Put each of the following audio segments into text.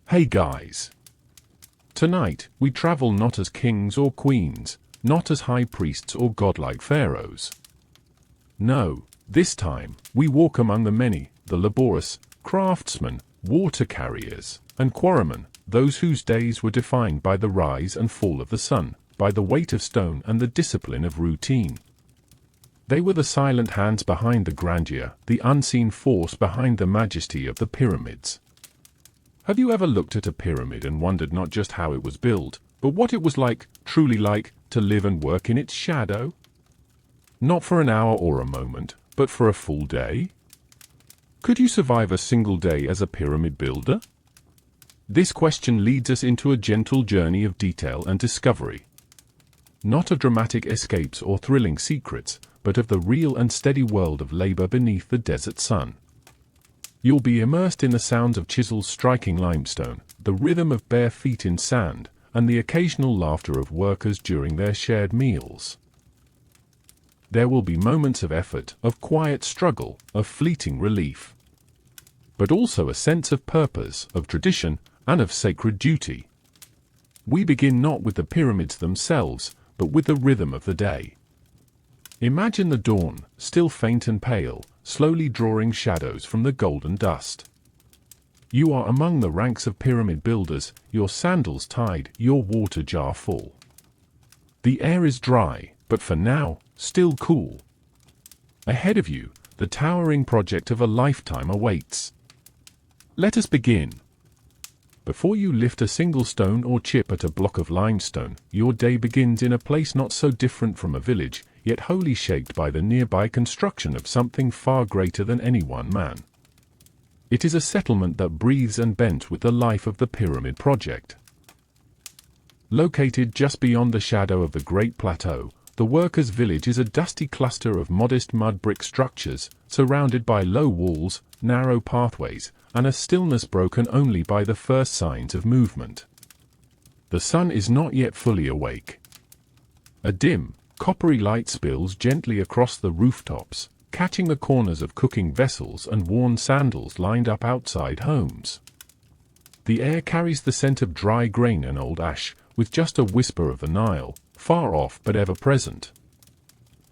Hey guys! Tonight, we travel not as kings or queens, not as high priests or godlike pharaohs. No, this time, we walk among the many, the laborious, craftsmen, water carriers, and quarrymen, those whose days were defined by the rise and fall of the sun, by the weight of stone and the discipline of routine. They were the silent hands behind the grandeur, the unseen force behind the majesty of the pyramids. Have you ever looked at a pyramid and wondered not just how it was built, but what it was like, truly like, to live and work in its shadow? Not for an hour or a moment, but for a full day? Could you survive a single day as a pyramid builder? This question leads us into a gentle journey of detail and discovery. Not of dramatic escapes or thrilling secrets, but of the real and steady world of labor beneath the desert sun. You'll be immersed in the sounds of chisels striking limestone, the rhythm of bare feet in sand, and the occasional laughter of workers during their shared meals. There will be moments of effort, of quiet struggle, of fleeting relief. But also a sense of purpose, of tradition, and of sacred duty. We begin not with the pyramids themselves, but with the rhythm of the day. Imagine the dawn, still faint and pale, slowly drawing shadows from the golden dust. You are among the ranks of pyramid builders, your sandals tied, your water jar full. The air is dry, but for now, still cool. Ahead of you, the towering project of a lifetime awaits. Let us begin. Before you lift a single stone or chip at a block of limestone, your day begins in a place not so different from a village, yet wholly shaped by the nearby construction of something far greater than any one man. It is a settlement that breathes and bends with the life of the pyramid project. Located just beyond the shadow of the Great Plateau, the workers' village is a dusty cluster of modest mud brick structures, surrounded by low walls, narrow pathways, and a stillness broken only by the first signs of movement. The sun is not yet fully awake. A dim, coppery light spills gently across the rooftops, catching the corners of cooking vessels and worn sandals lined up outside homes. The air carries the scent of dry grain and old ash, with just a whisper of the Nile, far off but ever present.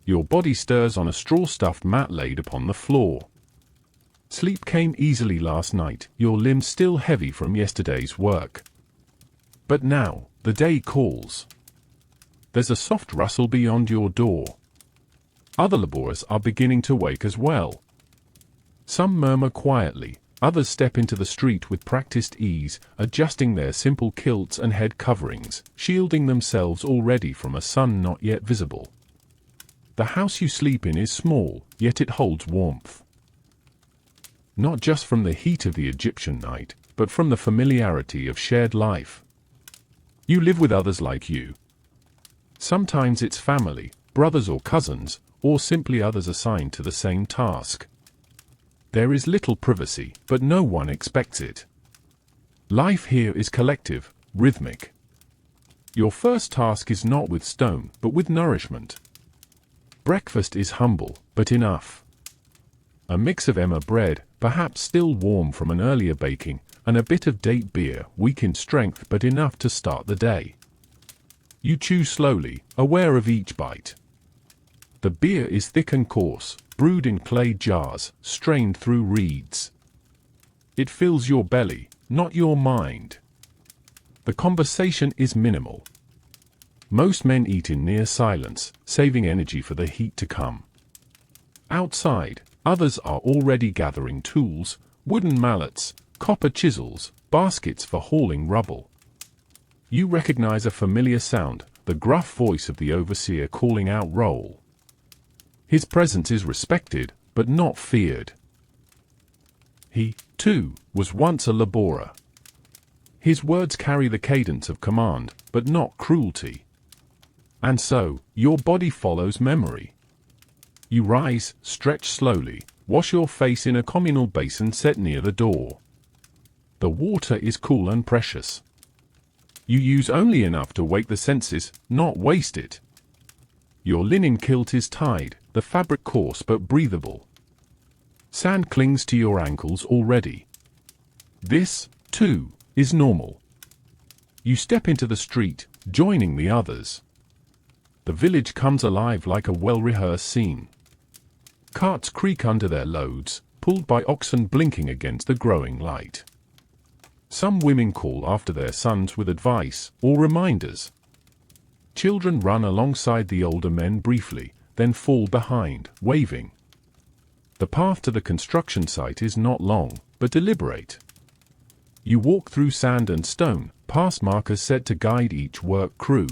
Your body stirs on a straw-stuffed mat laid upon the floor. Sleep came easily last night, your limbs still heavy from yesterday's work. But now, the day calls. There's a soft rustle beyond your door. Other laborers are beginning to wake as well. Some murmur quietly, others step into the street with practiced ease, adjusting their simple kilts and head coverings, shielding themselves already from a sun not yet visible. The house you sleep in is small, yet it holds warmth. Not just from the heat of the Egyptian night, but from the familiarity of shared life. You live with others like you. Sometimes it's family, brothers or cousins, or simply others assigned to the same task. There is little privacy, but no one expects it. Life here is collective, rhythmic. Your first task is not with stone, but with nourishment. Breakfast is humble, but enough. A mix of emmer bread, perhaps still warm from an earlier baking, and a bit of date beer, weak in strength but enough to start the day. You chew slowly, aware of each bite. The beer is thick and coarse, brewed in clay jars, strained through reeds. It fills your belly, not your mind. The conversation is minimal. Most men eat in near silence, saving energy for the heat to come. Outside, others are already gathering tools, wooden mallets, copper chisels, baskets for hauling rubble. You recognize a familiar sound, the gruff voice of the overseer calling out roll. His presence is respected, but not feared. He, too, was once a laborer. His words carry the cadence of command, but not cruelty. And so, your body follows memory. You rise, stretch slowly, wash your face in a communal basin set near the door. The water is cool and precious. You use only enough to wake the senses, not waste it. Your linen kilt is tied, the fabric coarse but breathable. Sand clings to your ankles already. This, too, is normal. You step into the street, joining the others. The village comes alive like a well-rehearsed scene. Carts creak under their loads, pulled by oxen blinking against the growing light. Some women call after their sons with advice or reminders. Children run alongside the older men briefly, then fall behind, waving. The path to the construction site is not long, but deliberate. You walk through sand and stone, past markers set to guide each work crew.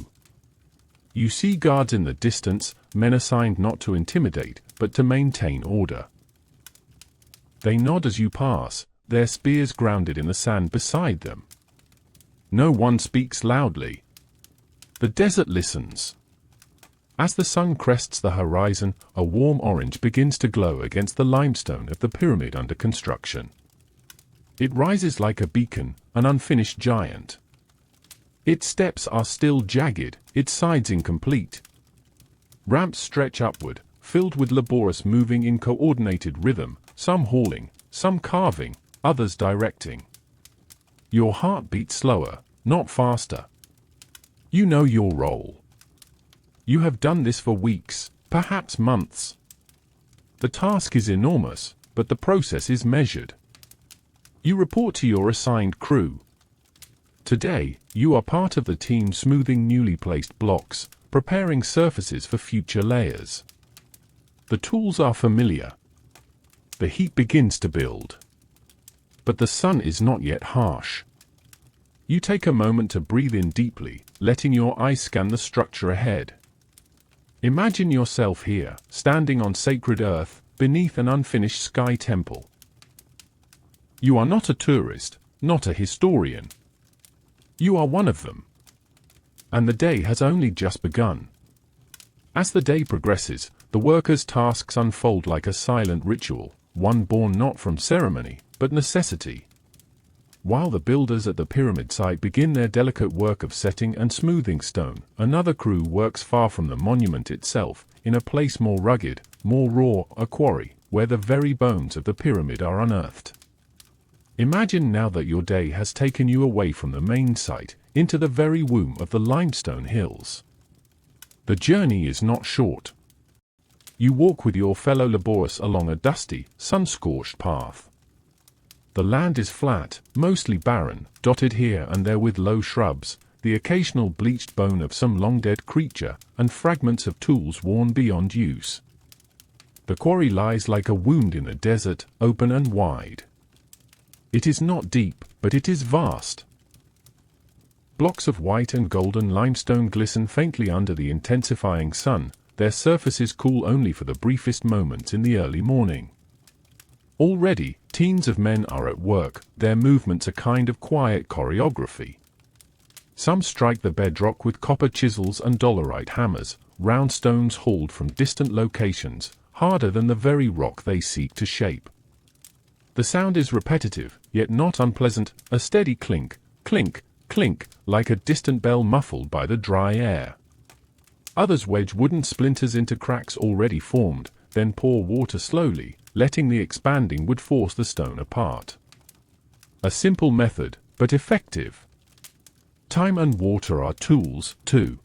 You see guards in the distance, men assigned not to intimidate, but to maintain order. They nod as you pass, their spears grounded in the sand beside them. No one speaks loudly. The desert listens. As the sun crests the horizon, a warm orange begins to glow against the limestone of the pyramid under construction. It rises like a beacon, an unfinished giant. Its steps are still jagged, its sides incomplete. Ramps stretch upward, filled with laborers moving in coordinated rhythm, some hauling, some carving, others directing. Your heart beats slower, not faster. You know your role. You have done this for weeks, perhaps months. The task is enormous, but the process is measured. You report to your assigned crew. Today, you are part of the team smoothing newly placed blocks, preparing surfaces for future layers. The tools are familiar. The heat begins to build. But the sun is not yet harsh. You take a moment to breathe in deeply, letting your eyes scan the structure ahead. Imagine yourself here, standing on sacred earth, beneath an unfinished sky temple. You are not a tourist, not a historian. You are one of them. And the day has only just begun. As the day progresses, the workers' tasks unfold like a silent ritual, one born not from ceremony, but necessity. While the builders at the pyramid site begin their delicate work of setting and smoothing stone, another crew works far from the monument itself, in a place more rugged, more raw, a quarry, where the very bones of the pyramid are unearthed. Imagine now that your day has taken you away from the main site, into the very womb of the limestone hills. The journey is not short. You walk with your fellow laborers along a dusty, sun-scorched path. The land is flat, mostly barren, dotted here and there with low shrubs, the occasional bleached bone of some long-dead creature, and fragments of tools worn beyond use. The quarry lies like a wound in the desert, open and wide. It is not deep, but it is vast. Blocks of white and golden limestone glisten faintly under the intensifying sun, their surfaces cool only for the briefest moments in the early morning. Already, teams of men are at work, their movements a kind of quiet choreography. Some strike the bedrock with copper chisels and dolerite hammers, round stones hauled from distant locations, harder than the very rock they seek to shape. The sound is repetitive, yet not unpleasant, a steady clink, clink, clink, like a distant bell muffled by the dry air. Others wedge wooden splinters into cracks already formed, then pour water slowly, letting the expanding wood force the stone apart. A simple method, but effective. Time and water are tools, too.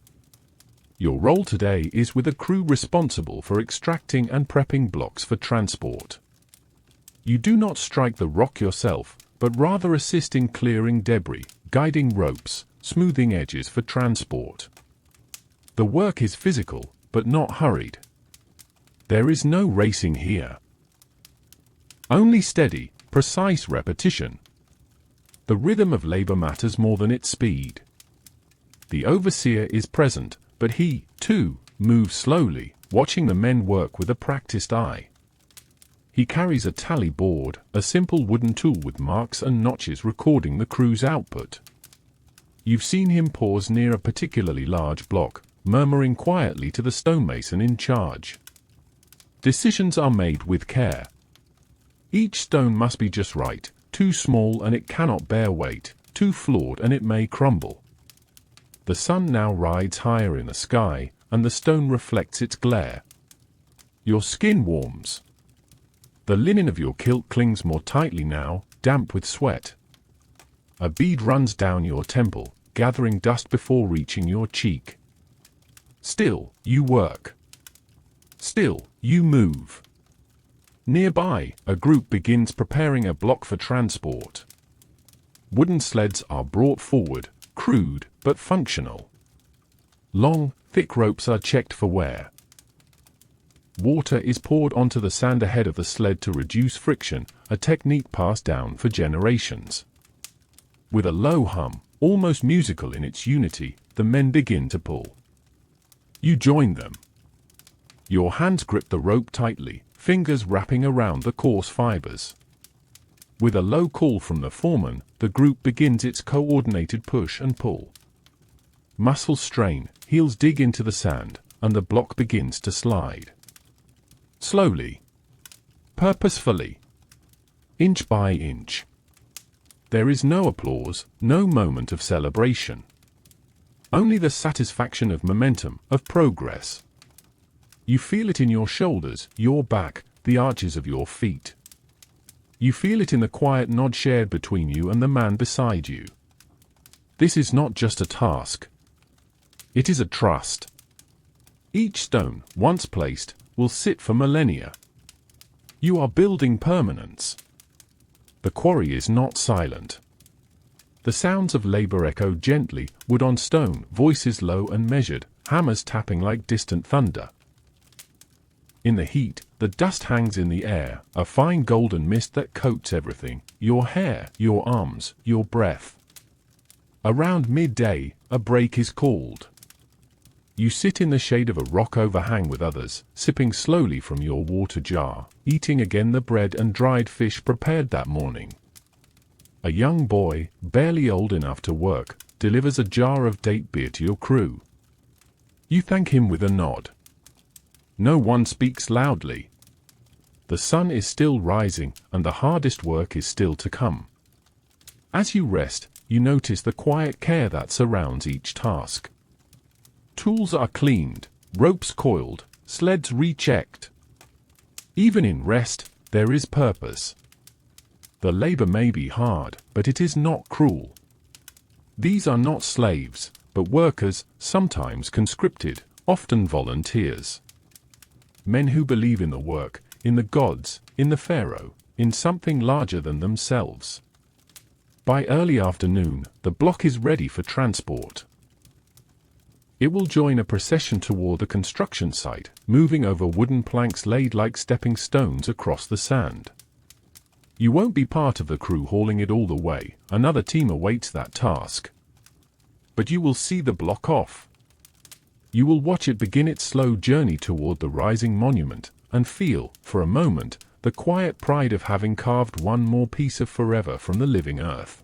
Your role today is with a crew responsible for extracting and prepping blocks for transport. You do not strike the rock yourself, but rather assist in clearing debris, guiding ropes, smoothing edges for transport. The work is physical, but not hurried. There is no racing here. Only steady, precise repetition. The rhythm of labor matters more than its speed. The overseer is present, but he, too, moves slowly, watching the men work with a practiced eye. He carries a tally board, a simple wooden tool with marks and notches recording the crew's output. You've seen him pause near a particularly large block, murmuring quietly to the stonemason in charge. Decisions are made with care. Each stone must be just right, too small and it cannot bear weight, too flawed and it may crumble. The sun now rides higher in the sky, and the stone reflects its glare. Your skin warms. The linen of your kilt clings more tightly now, damp with sweat. A bead runs down your temple, gathering dust before reaching your cheek. Still, you work. Still, you move. Nearby, a group begins preparing a block for transport. Wooden sleds are brought forward, crude but functional. Long, thick ropes are checked for wear. Water is poured onto the sand ahead of the sled to reduce friction, a technique passed down for generations. With a low hum, almost musical in its unity, the men begin to pull. You join them. Your hands grip the rope tightly, fingers wrapping around the coarse fibers. With a low call from the foreman, the group begins its coordinated push and pull. Muscles strain, heels dig into the sand, and the block begins to slide. Slowly. Purposefully. Inch by inch. There is no applause, no moment of celebration. Only the satisfaction of momentum, of progress. You feel it in your shoulders, your back, the arches of your feet. You feel it in the quiet nod shared between you and the man beside you. This is not just a task. It is a trust. Each stone, once placed, will sit for millennia. You are building permanence. The quarry is not silent. The sounds of labor echo gently, wood on stone, voices low and measured, hammers tapping like distant thunder. In the heat, the dust hangs in the air, a fine golden mist that coats everything, your hair, your arms, your breath. Around midday, a break is called. You sit in the shade of a rock overhang with others, sipping slowly from your water jar, eating again the bread and dried fish prepared that morning. A young boy, barely old enough to work, delivers a jar of date beer to your crew. You thank him with a nod. No one speaks loudly. The sun is still rising, and the hardest work is still to come. As you rest, you notice the quiet care that surrounds each task. Tools are cleaned, ropes coiled, sleds rechecked. Even in rest, there is purpose. The labor may be hard, but it is not cruel. These are not slaves, but workers, sometimes conscripted, often volunteers. Men who believe in the work, in the gods, in the pharaoh, in something larger than themselves. By early afternoon, the block is ready for transport. It will join a procession toward the construction site, moving over wooden planks laid like stepping stones across the sand. You won't be part of the crew hauling it all the way, another team awaits that task. But you will see the block off. You will watch it begin its slow journey toward the rising monument, and feel, for a moment, the quiet pride of having carved one more piece of forever from the living earth.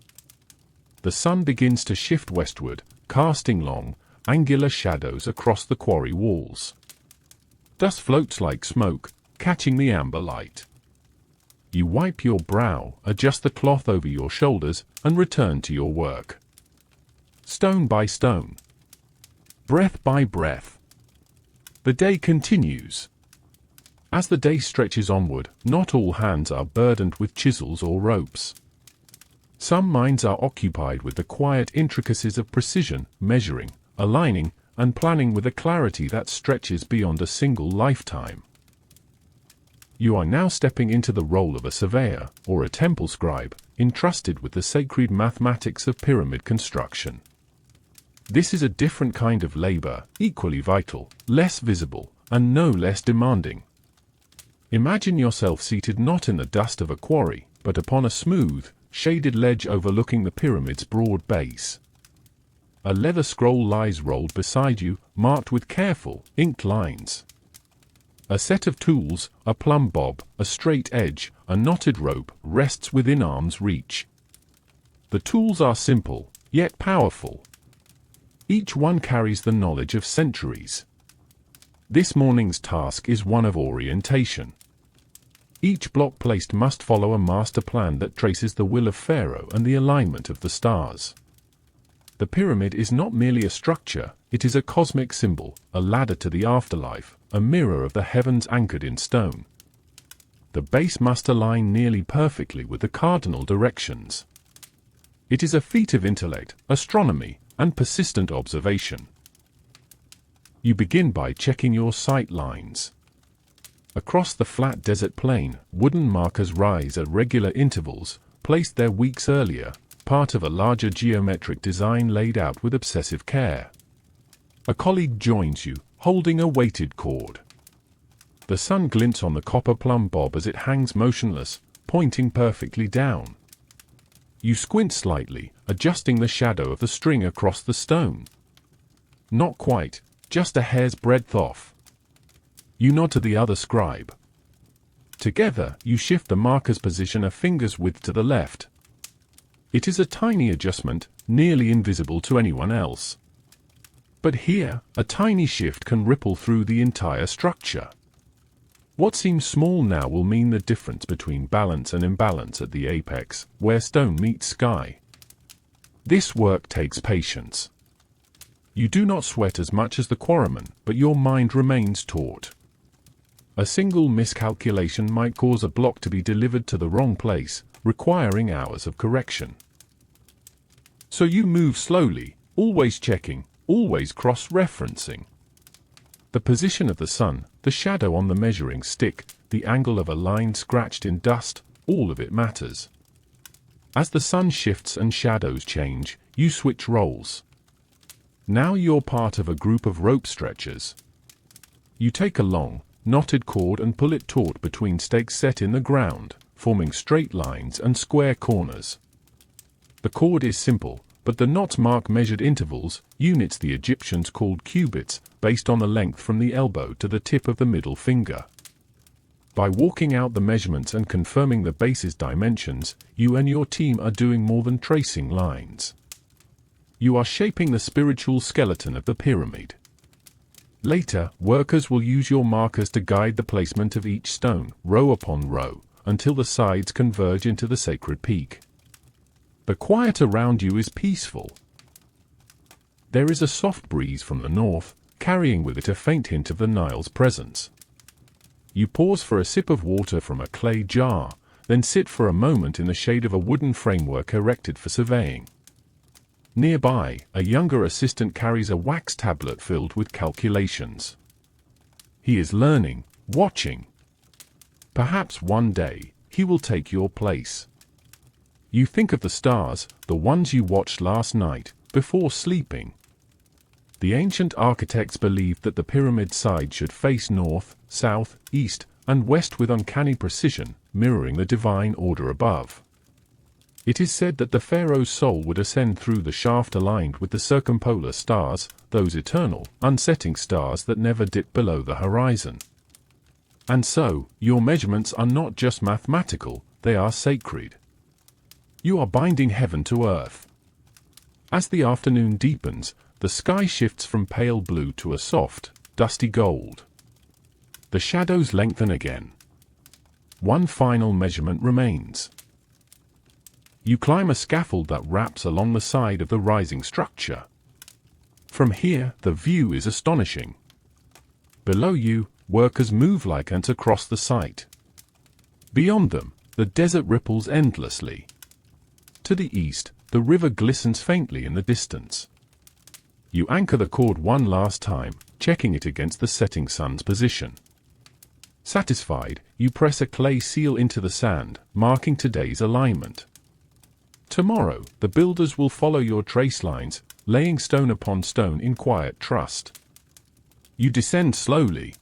The sun begins to shift westward, casting long, angular shadows across the quarry walls. Dust floats like smoke, catching the amber light. You wipe your brow, adjust the cloth over your shoulders, and return to your work. Stone by stone. Breath by breath. The day continues. As the day stretches onward, not all hands are burdened with chisels or ropes. Some minds are occupied with the quiet intricacies of precision, measuring, aligning, and planning with a clarity that stretches beyond a single lifetime. You are now stepping into the role of a surveyor, or a temple scribe, entrusted with the sacred mathematics of pyramid construction. This is a different kind of labor, equally vital, less visible, and no less demanding. Imagine yourself seated not in the dust of a quarry, but upon a smooth, shaded ledge overlooking the pyramid's broad base. A leather scroll lies rolled beside you, marked with careful, inked lines. A set of tools, a plumb bob, a straight edge, a knotted rope, rests within arm's reach. The tools are simple, yet powerful. Each one carries the knowledge of centuries. This morning's task is one of orientation. Each block placed must follow a master plan that traces the will of Pharaoh and the alignment of the stars. The pyramid is not merely a structure, it is a cosmic symbol, a ladder to the afterlife, a mirror of the heavens anchored in stone. The base must align nearly perfectly with the cardinal directions. It is a feat of intellect, astronomy, and persistent observation. You begin by checking your sight lines. Across the flat desert plain, wooden markers rise at regular intervals, placed there weeks earlier, part of a larger geometric design laid out with obsessive care. A colleague joins you, holding a weighted cord. The sun glints on the copper plumb bob as it hangs motionless, pointing perfectly down. You squint slightly, adjusting the shadow of the string across the stone. Not quite, just a hair's breadth off. You nod to the other scribe. Together, you shift the marker's position a finger's width to the left. It is a tiny adjustment, nearly invisible to anyone else. But here, a tiny shift can ripple through the entire structure. What seems small now will mean the difference between balance and imbalance at the apex, where stone meets sky. This work takes patience. You do not sweat as much as the quarryman, but your mind remains taut. A single miscalculation might cause a block to be delivered to the wrong place, requiring hours of correction. So you move slowly, always checking, always cross-referencing. The position of the sun, the shadow on the measuring stick, the angle of a line scratched in dust, all of it matters. As the sun shifts and shadows change, you switch roles. Now you're part of a group of rope stretchers. You take a long, knotted cord and pull it taut between stakes set in the ground, forming straight lines and square corners. The cord is simple, but the knots mark measured intervals, units the Egyptians called cubits, based on the length from the elbow to the tip of the middle finger. By walking out the measurements and confirming the base's dimensions, you and your team are doing more than tracing lines. You are shaping the spiritual skeleton of the pyramid. Later, workers will use your markers to guide the placement of each stone, row upon row, until the sides converge into the sacred peak. The quiet around you is peaceful. There is a soft breeze from the north, carrying with it a faint hint of the Nile's presence. You pause for a sip of water from a clay jar, then sit for a moment in the shade of a wooden framework erected for surveying. Nearby, a younger assistant carries a wax tablet filled with calculations. He is learning, watching. Perhaps one day, he will take your place. You think of the stars, the ones you watched last night, before sleeping. The ancient architects believed that the pyramid side should face north, south, east, and west with uncanny precision, mirroring the divine order above. It is said that the pharaoh's soul would ascend through the shaft aligned with the circumpolar stars, those eternal, unsetting stars that never dip below the horizon. And so, your measurements are not just mathematical, they are sacred. You are binding heaven to earth. As the afternoon deepens, the sky shifts from pale blue to a soft, dusty gold. The shadows lengthen again. One final measurement remains. You climb a scaffold that wraps along the side of the rising structure. From here, the view is astonishing. Below you, workers move like ants across the site. Beyond them, the desert ripples endlessly. To the east, the river glistens faintly in the distance. You anchor the cord one last time, checking it against the setting sun's position. Satisfied, you press a clay seal into the sand, marking today's alignment. Tomorrow, the builders will follow your trace lines, laying stone upon stone in quiet trust. You descend slowly.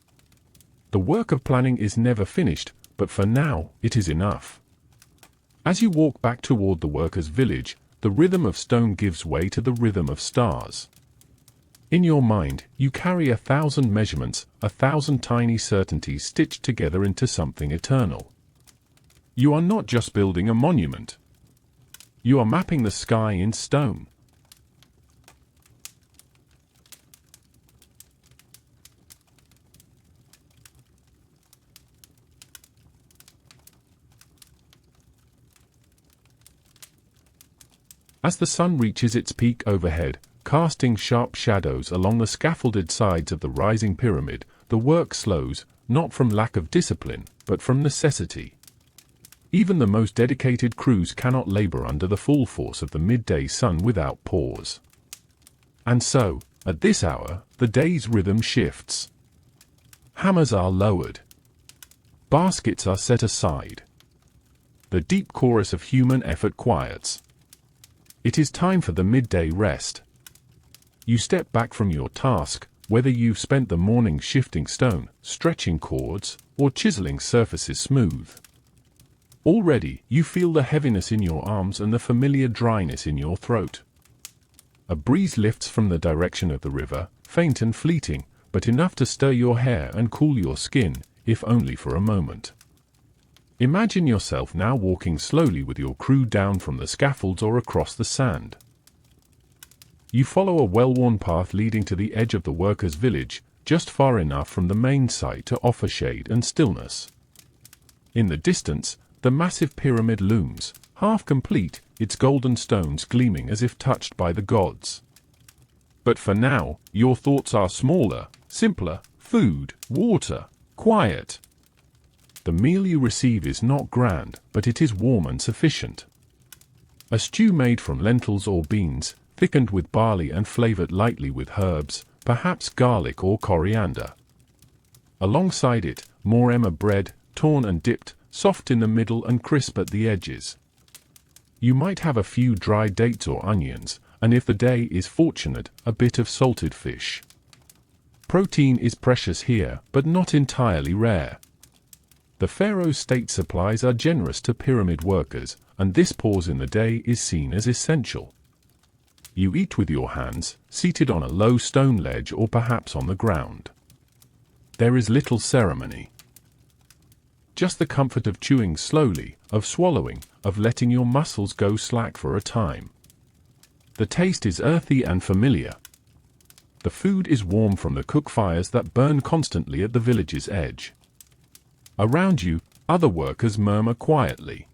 The work of planning is never finished, but for now, it is enough. As you walk back toward the workers' village, the rhythm of stone gives way to the rhythm of stars. In your mind, you carry 1,000 measurements, 1,000 tiny certainties stitched together into something eternal. You are not just building a monument. You are mapping the sky in stone. As the sun reaches its peak overhead, casting sharp shadows along the scaffolded sides of the rising pyramid, the work slows, not from lack of discipline, but from necessity. Even the most dedicated crews cannot labor under the full force of the midday sun without pause. And so, at this hour, the day's rhythm shifts. Hammers are lowered. Baskets are set aside. The deep chorus of human effort quiets. It is time for the midday rest. You step back from your task, whether you've spent the morning shifting stone, stretching cords, or chiseling surfaces smooth. Already, you feel the heaviness in your arms and the familiar dryness in your throat. A breeze lifts from the direction of the river, faint and fleeting, but enough to stir your hair and cool your skin, if only for a moment. Imagine yourself now walking slowly with your crew down from the scaffolds or across the sand. You follow a well-worn path leading to the edge of the workers' village, just far enough from the main site to offer shade and stillness. In the distance, the massive pyramid looms, half complete, its golden stones gleaming as if touched by the gods. But for now, your thoughts are smaller, simpler: food, water, quiet. The meal you receive is not grand, but it is warm and sufficient. A stew made from lentils or beans, thickened with barley and flavored lightly with herbs, perhaps garlic or coriander. Alongside it, more emmer bread, torn and dipped, soft in the middle and crisp at the edges. You might have a few dry dates or onions, and if the day is fortunate, a bit of salted fish. Protein is precious here, but not entirely rare. The pharaoh's state supplies are generous to pyramid workers, and this pause in the day is seen as essential. You eat with your hands, seated on a low stone ledge or perhaps on the ground. There is little ceremony. Just the comfort of chewing slowly, of swallowing, of letting your muscles go slack for a time. The taste is earthy and familiar. The food is warm from the cook fires that burn constantly at the village's edge. Around you, other workers murmur quietly.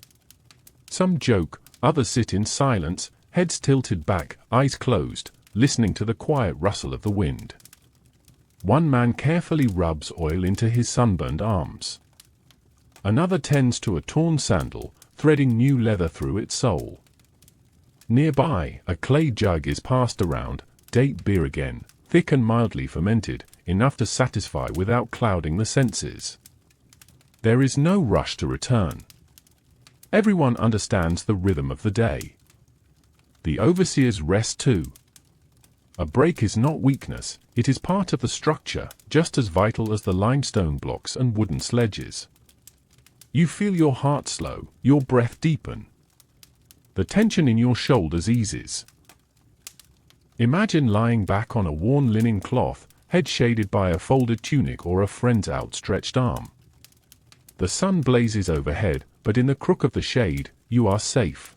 Some joke, others sit in silence, heads tilted back, eyes closed, listening to the quiet rustle of the wind. One man carefully rubs oil into his sunburned arms. Another tends to a torn sandal, threading new leather through its sole. Nearby, a clay jug is passed around, date beer again, thick and mildly fermented, enough to satisfy without clouding the senses. There is no rush to return. Everyone understands the rhythm of the day. The overseers rest too. A break is not weakness, it is part of the structure, just as vital as the limestone blocks and wooden sledges. You feel your heart slow, your breath deepen. The tension in your shoulders eases. Imagine lying back on a worn linen cloth, head shaded by a folded tunic or a friend's outstretched arm. The sun blazes overhead, but in the crook of the shade, you are safe.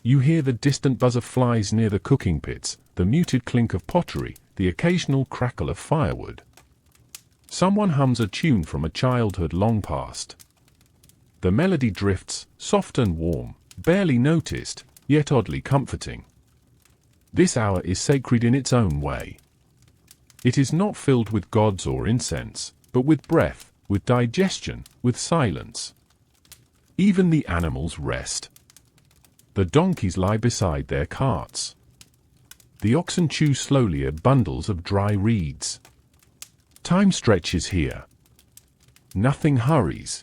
You hear the distant buzz of flies near the cooking pits, the muted clink of pottery, the occasional crackle of firewood. Someone hums a tune from a childhood long past. The melody drifts, soft and warm, barely noticed, yet oddly comforting. This hour is sacred in its own way. It is not filled with gods or incense, but with breath, with digestion, with silence. Even the animals rest. The donkeys lie beside their carts. The oxen chew slowly at bundles of dry reeds. Time stretches here. Nothing hurries.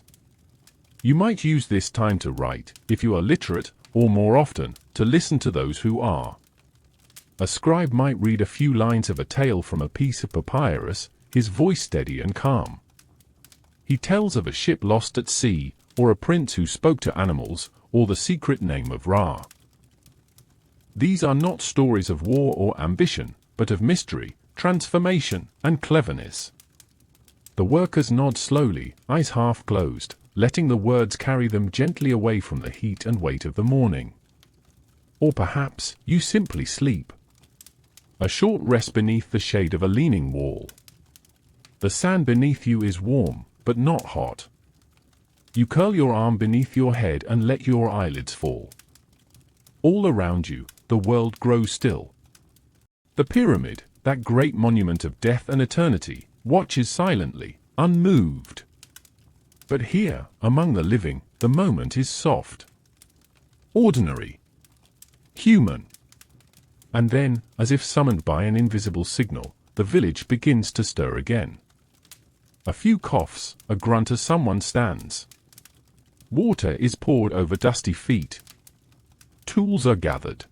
You might use this time to write, if you are literate, or more often, to listen to those who are. A scribe might read a few lines of a tale from a piece of papyrus, his voice steady and calm. He tells of a ship lost at sea, or a prince who spoke to animals, or the secret name of Ra. These are not stories of war or ambition, but of mystery, transformation, and cleverness. The workers nod slowly, eyes half closed, letting the words carry them gently away from the heat and weight of the morning. Or perhaps you simply sleep. A short rest beneath the shade of a leaning wall. The sand beneath you is warm, but not hot. You curl your arm beneath your head and let your eyelids fall. All around you, the world grows still. The pyramid, that great monument of death and eternity, watches silently, unmoved. But here, among the living, The moment is soft, ordinary, human. And then, as if summoned by an invisible signal, the village begins to stir again. A few coughs, a grunt as someone stands. Water is poured over dusty feet. Tools are gathered.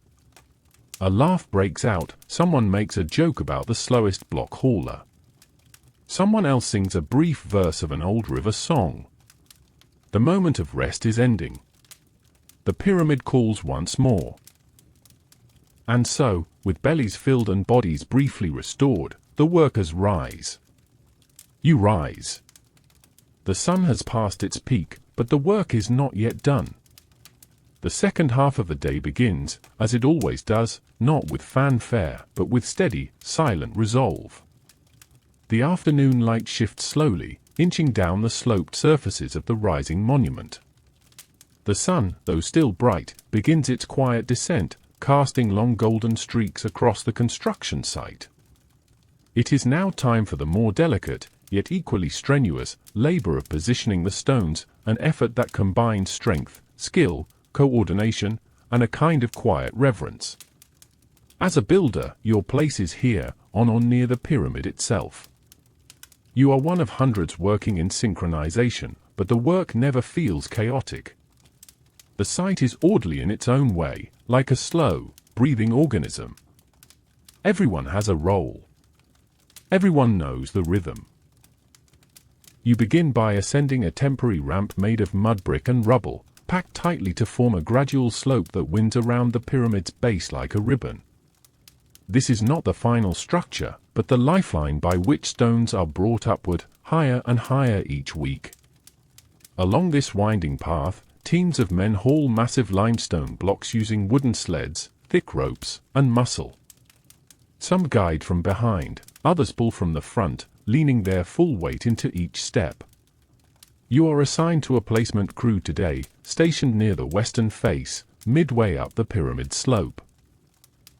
A laugh breaks out, someone makes a joke about the slowest block hauler. Someone else sings a brief verse of an old river song. The moment of rest is ending. The pyramid calls once more. And so, with bellies filled and bodies briefly restored, the workers rise. You rise. The sun has passed its peak, but the work is not yet done. The second half of the day begins, as it always does, not with fanfare, but with steady, silent resolve. The afternoon light shifts slowly, inching down the sloped surfaces of the rising monument. The sun, though still bright, begins its quiet descent, casting long golden streaks across the construction site. It is now time for the more delicate, yet equally strenuous, labor of positioning the stones, an effort that combines strength, skill, coordination, and a kind of quiet reverence. As a builder, your place is here, on or near the pyramid itself. You are one of hundreds working in synchronization, but the work never feels chaotic. The site is orderly in its own way, like a slow, breathing organism. Everyone has a role. Everyone knows the rhythm. You begin by ascending a temporary ramp made of mud brick and rubble, packed tightly to form a gradual slope that winds around the pyramid's base like a ribbon. This is not the final structure, but the lifeline by which stones are brought upward, higher and higher each week. Along this winding path, teams of men haul massive limestone blocks using wooden sleds, thick ropes, and muscle. Some guide from behind, others pull from the front, leaning their full weight into each step. You are assigned to a placement crew today, stationed near the western face, midway up the pyramid slope.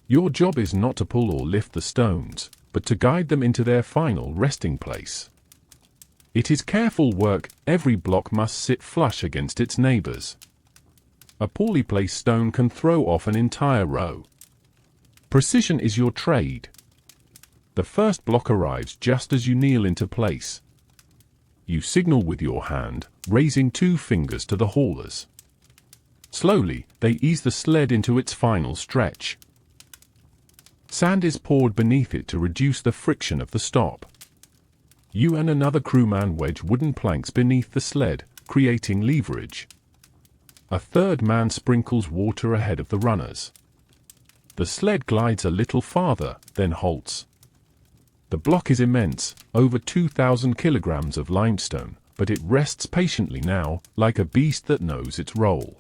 Your job is not to pull or lift the stones, but to guide them into their final resting place. It is careful work, every block must sit flush against its neighbors. A poorly placed stone can throw off an entire row. Precision is your trade. The first block arrives just as you kneel into place. You signal with your hand, raising 2 fingers to the haulers. Slowly, they ease the sled into its final stretch. Sand is poured beneath it to reduce the friction of the stop. You and another crewman wedge wooden planks beneath the sled, creating leverage. A third man sprinkles water ahead of the runners. The sled glides a little farther, then halts. The block is immense, over 2,000 kilograms of limestone, but it rests patiently now, like a beast that knows its role.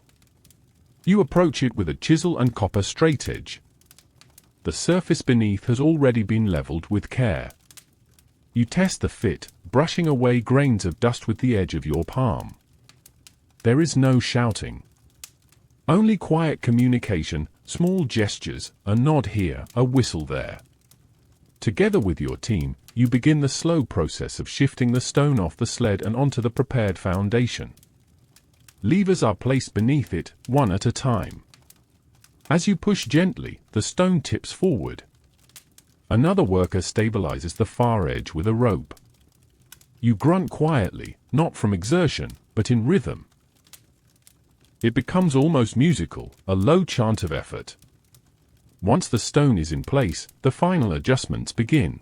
You approach it with a chisel and copper straightedge. The surface beneath has already been leveled with care. You test the fit, brushing away grains of dust with the edge of your palm. There is no shouting. Only quiet communication, small gestures, a nod here, a whistle there. Together with your team, you begin the slow process of shifting the stone off the sled and onto the prepared foundation. Levers are placed beneath it, one at a time. As you push gently, the stone tips forward. Another worker stabilizes the far edge with a rope. You grunt quietly, not from exertion, but in rhythm. It becomes almost musical, a low chant of effort. Once the stone is in place, the final adjustments begin.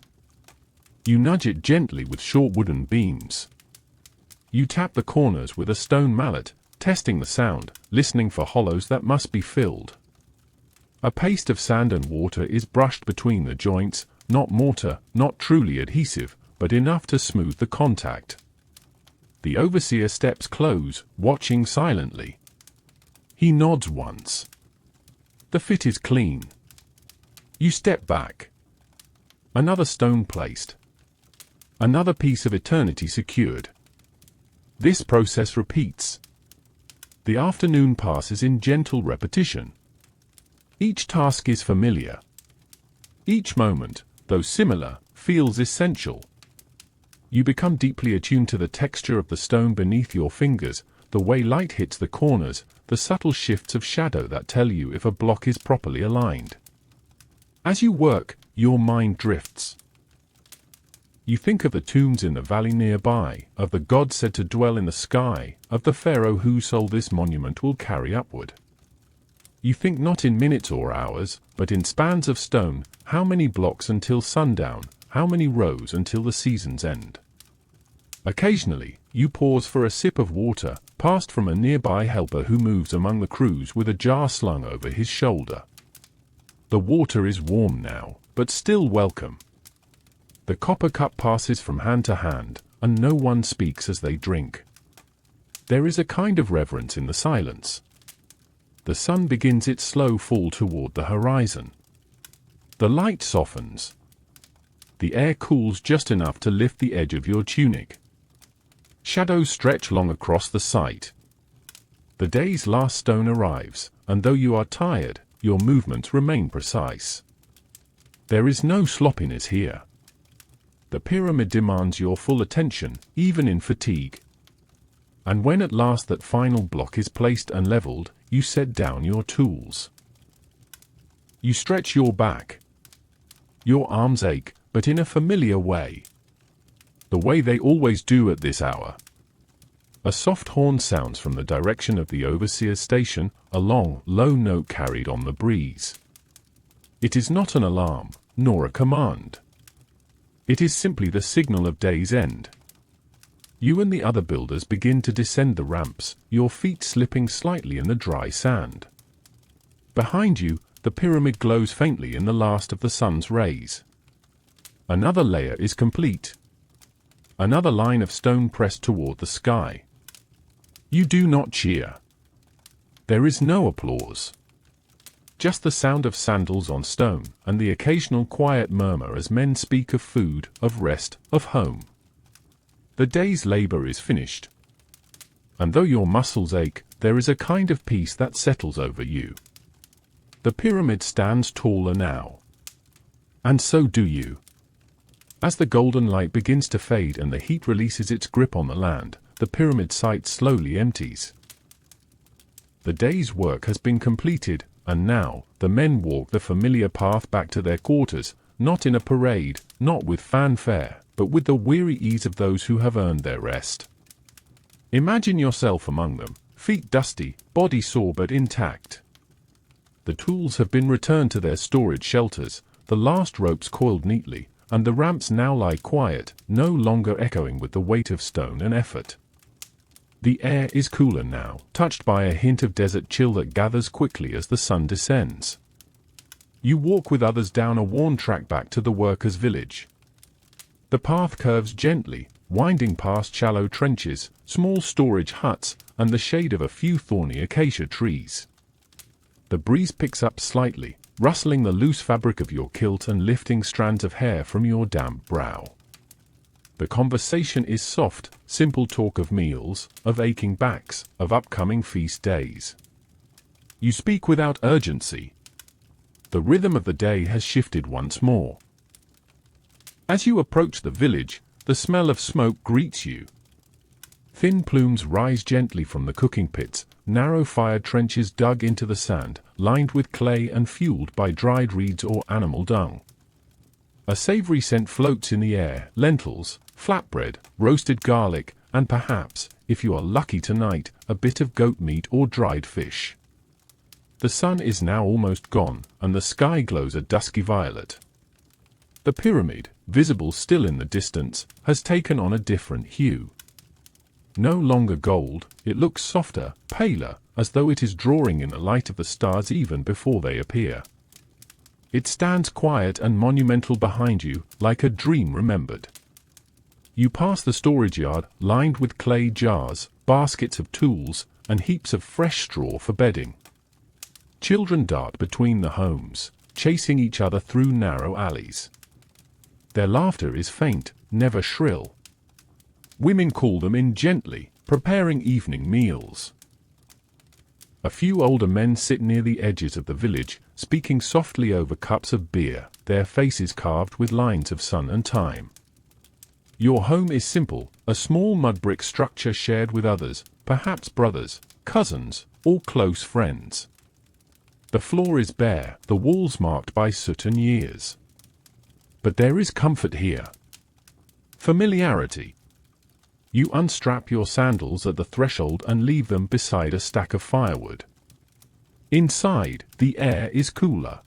You nudge it gently with short wooden beams. You tap the corners with a stone mallet, testing the sound, listening for hollows that must be filled. A paste of sand and water is brushed between the joints, not mortar, not truly adhesive, but enough to smooth the contact. The overseer steps close, watching silently. He nods once. The fit is clean. You step back. Another stone placed. Another piece of eternity secured. This process repeats. The afternoon passes in gentle repetition. Each task is familiar. Each moment, though similar, feels essential. You become deeply attuned to the texture of the stone beneath your fingers, the way light hits the corners, the subtle shifts of shadow that tell you if a block is properly aligned. As you work, your mind drifts. You think of the tombs in the valley nearby, of the god said to dwell in the sky, of the pharaoh whose soul this monument will carry upward. You think not in minutes or hours, but in spans of stone, how many blocks until sundown, how many rows until the season's end. Occasionally, you pause for a sip of water, passed from a nearby helper who moves among the crews with a jar slung over his shoulder. The water is warm now, but still welcome. The copper cup passes from hand to hand, and no one speaks as they drink. There is a kind of reverence in the silence. The sun begins its slow fall toward the horizon. The light softens. The air cools just enough to lift the edge of your tunic. Shadows stretch long across the site. The day's last stone arrives, and though you are tired, your movements remain precise. There is no sloppiness here. The pyramid demands your full attention, even in fatigue. And when at last that final block is placed and leveled, you set down your tools. You stretch your back. Your arms ache, but in a familiar way. The way they always do at this hour. A soft horn sounds from the direction of the overseer's station, a long, low note carried on the breeze. It is not an alarm, nor a command. It is simply the signal of day's end. You and the other builders begin to descend the ramps, your feet slipping slightly in the dry sand. Behind you, the pyramid glows faintly in the last of the sun's rays. Another layer is complete. Another line of stone pressed toward the sky. You do not cheer. There is no applause. Just the sound of sandals on stone, and the occasional quiet murmur as men speak of food, of rest, of home. The day's labor is finished. And though your muscles ache, there is a kind of peace that settles over you. The pyramid stands taller now. And so do you. As the golden light begins to fade and the heat releases its grip on the land, the pyramid site slowly empties. The day's work has been completed, and now, the men walk the familiar path back to their quarters, not in a parade, not with fanfare, but with the weary ease of those who have earned their rest. Imagine yourself among them, feet dusty, body sore but intact. The tools have been returned to their storage shelters, the last ropes coiled neatly, and the ramps now lie quiet, no longer echoing with the weight of stone and effort. The air is cooler now, touched by a hint of desert chill that gathers quickly as the sun descends. You walk with others down a worn track back to the workers' village. The path curves gently, winding past shallow trenches, small storage huts, and the shade of a few thorny acacia trees. The breeze picks up slightly, rustling the loose fabric of your kilt and lifting strands of hair from your damp brow. The conversation is soft, simple talk of meals, of aching backs, of upcoming feast days. You speak without urgency. The rhythm of the day has shifted once more. As you approach the village, the smell of smoke greets you. Thin plumes rise gently from the cooking pits, narrow fire trenches dug into the sand, lined with clay and fueled by dried reeds or animal dung. A savory scent floats in the air, lentils, flatbread, roasted garlic, and perhaps, if you are lucky tonight, a bit of goat meat or dried fish. The sun is now almost gone, and the sky glows a dusky violet. The pyramid, visible still in the distance, has taken on a different hue. No longer gold, it looks softer, paler, as though it is drawing in the light of the stars even before they appear. It stands quiet and monumental behind you, like a dream remembered. You pass the storage yard, lined with clay jars, baskets of tools, and heaps of fresh straw for bedding. Children dart between the homes, chasing each other through narrow alleys. Their laughter is faint, never shrill. Women call them in gently, preparing evening meals. A few older men sit near the edges of the village, speaking softly over cups of beer, their faces carved with lines of sun and time. Your home is simple, a small mud brick structure shared with others, perhaps brothers, cousins, or close friends. The floor is bare, the walls marked by soot and years. But there is comfort here. Familiarity. You unstrap your sandals at the threshold and leave them beside a stack of firewood. Inside, the air is cooler.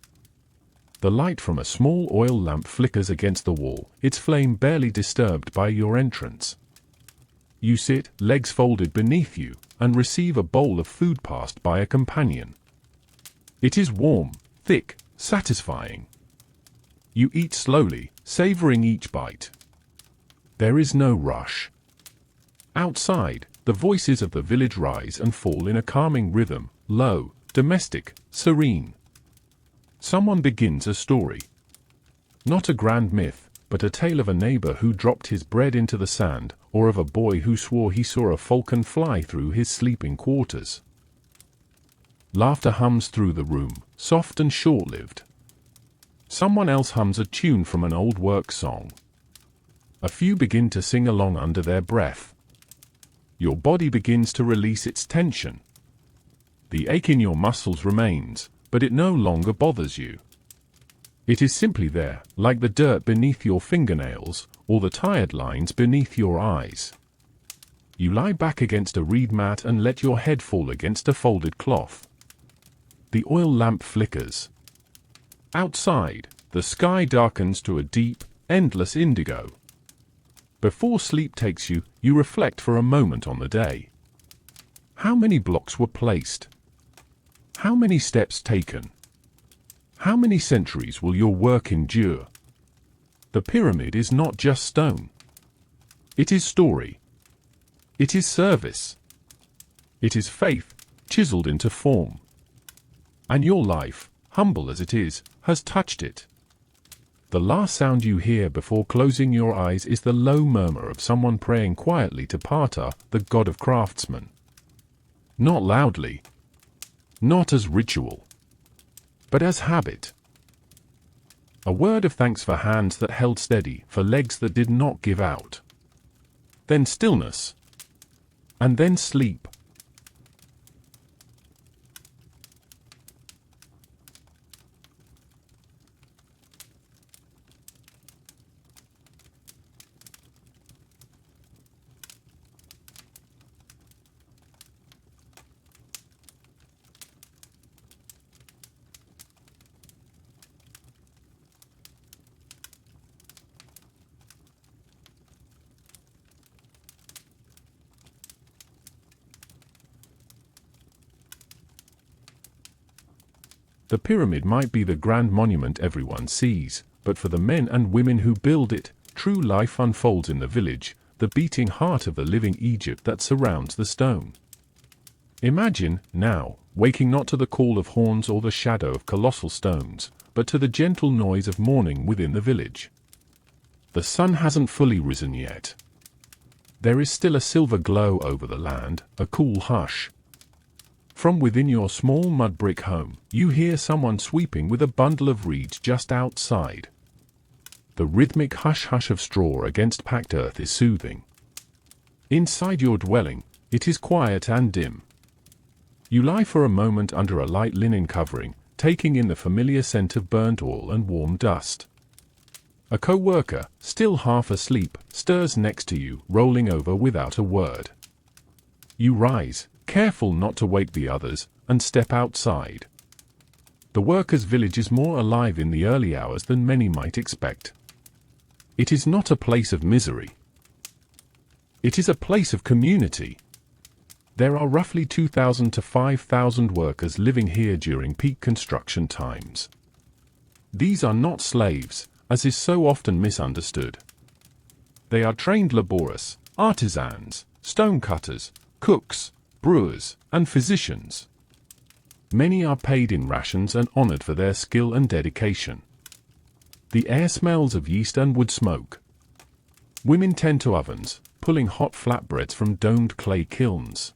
The light from a small oil lamp flickers against the wall, its flame barely disturbed by your entrance. You sit, legs folded beneath you, and receive a bowl of food passed by a companion. It is warm, thick, satisfying. You eat slowly, savoring each bite. There is no rush. Outside, the voices of the village rise and fall in a calming rhythm, low, domestic, serene. Someone begins a story. Not a grand myth, but a tale of a neighbor who dropped his bread into the sand, or of a boy who swore he saw a falcon fly through his sleeping quarters. Laughter hums through the room, soft and short-lived. Someone else hums a tune from an old work song. A few begin to sing along under their breath. Your body begins to release its tension. The ache in your muscles remains, but it no longer bothers you. It is simply there, like the dirt beneath your fingernails, or the tired lines beneath your eyes. You lie back against a reed mat and let your head fall against a folded cloth. The oil lamp flickers. Outside, the sky darkens to a deep, endless indigo. Before sleep takes you, you reflect for a moment on the day. How many blocks were placed? How many steps taken? How many centuries will your work endure? The pyramid is not just stone. It is story. It is service. It is faith, chiseled into form. And your life, humble as it is, has touched it. The last sound you hear before closing your eyes is the low murmur of someone praying quietly to Pata, the god of craftsmen. Not loudly. Not as ritual, but as habit. A word of thanks for hands that held steady, for legs that did not give out. Then stillness. And then sleep. The pyramid might be the grand monument everyone sees, but for the men and women who build it, true life unfolds in the village, the beating heart of the living Egypt that surrounds the stone. Imagine, now, waking not to the call of horns or the shadow of colossal stones, but to the gentle noise of morning within the village. The sun hasn't fully risen yet. There is still a silver glow over the land, a cool hush. From within your small mud brick home, you hear someone sweeping with a bundle of reeds just outside. The rhythmic hush-hush of straw against packed earth is soothing. Inside your dwelling, it is quiet and dim. You lie for a moment under a light linen covering, taking in the familiar scent of burnt oil and warm dust. A co-worker, still half asleep, stirs next to you, rolling over without a word. You rise, careful not to wake the others, and step outside. The workers' village is more alive in the early hours than many might expect. It is not a place of misery. It is a place of community. There are roughly 2,000 to 5,000 workers living here during peak construction times. These are not slaves, as is so often misunderstood. They are trained laborers, artisans, stonecutters, cooks, brewers, and physicians. Many are paid in rations and honored for their skill and dedication. The air smells of yeast and wood smoke. Women tend to ovens, pulling hot flatbreads from domed clay kilns.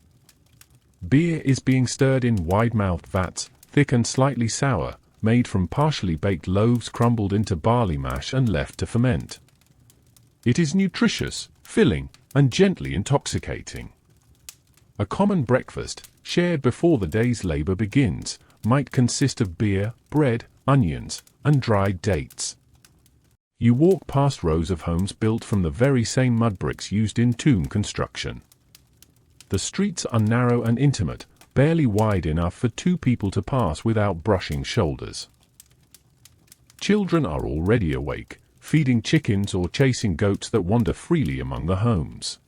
Beer is being stirred in wide-mouthed vats, thick and slightly sour, made from partially baked loaves crumbled into barley mash and left to ferment. It is nutritious, filling, and gently intoxicating. A common breakfast, shared before the day's labor begins, might consist of beer, bread, onions, and dried dates. You walk past rows of homes built from the very same mud bricks used in tomb construction. The streets are narrow and intimate, barely wide enough for two people to pass without brushing shoulders. Children are already awake, feeding chickens or chasing goats that wander freely among the homes.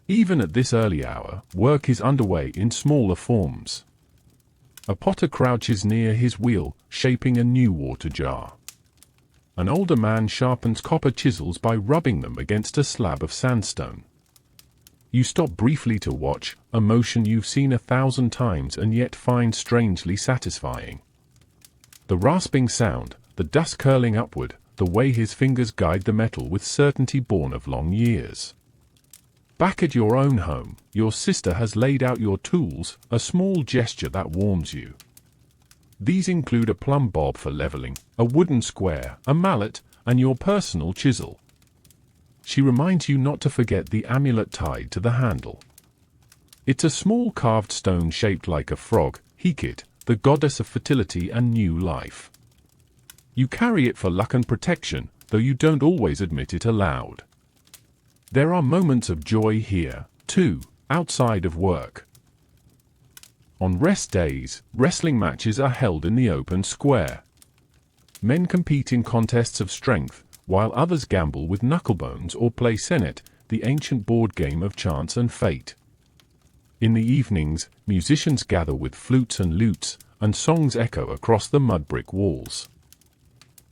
Even at this early hour, work is underway in smaller forms. A potter crouches near his wheel, shaping a new water jar. An older man sharpens copper chisels by rubbing them against a slab of sandstone. You stop briefly to watch, a motion you've seen 1,000 times and yet find strangely satisfying. The rasping sound, the dust curling upward, the way his fingers guide the metal with certainty born of long years. Back at your own home, your sister has laid out your tools, a small gesture that warms you. These include a plumb bob for leveling, a wooden square, a mallet, and your personal chisel. She reminds you not to forget the amulet tied to the handle. It's a small carved stone shaped like a frog, Hecate, the goddess of fertility and new life. You carry it for luck and protection, though you don't always admit it aloud. There are moments of joy here, too, outside of work. On rest days, wrestling matches are held in the open square. Men compete in contests of strength, while others gamble with knucklebones or play senet, the ancient board game of chance and fate. In the evenings, musicians gather with flutes and lutes, and songs echo across the mud brick walls.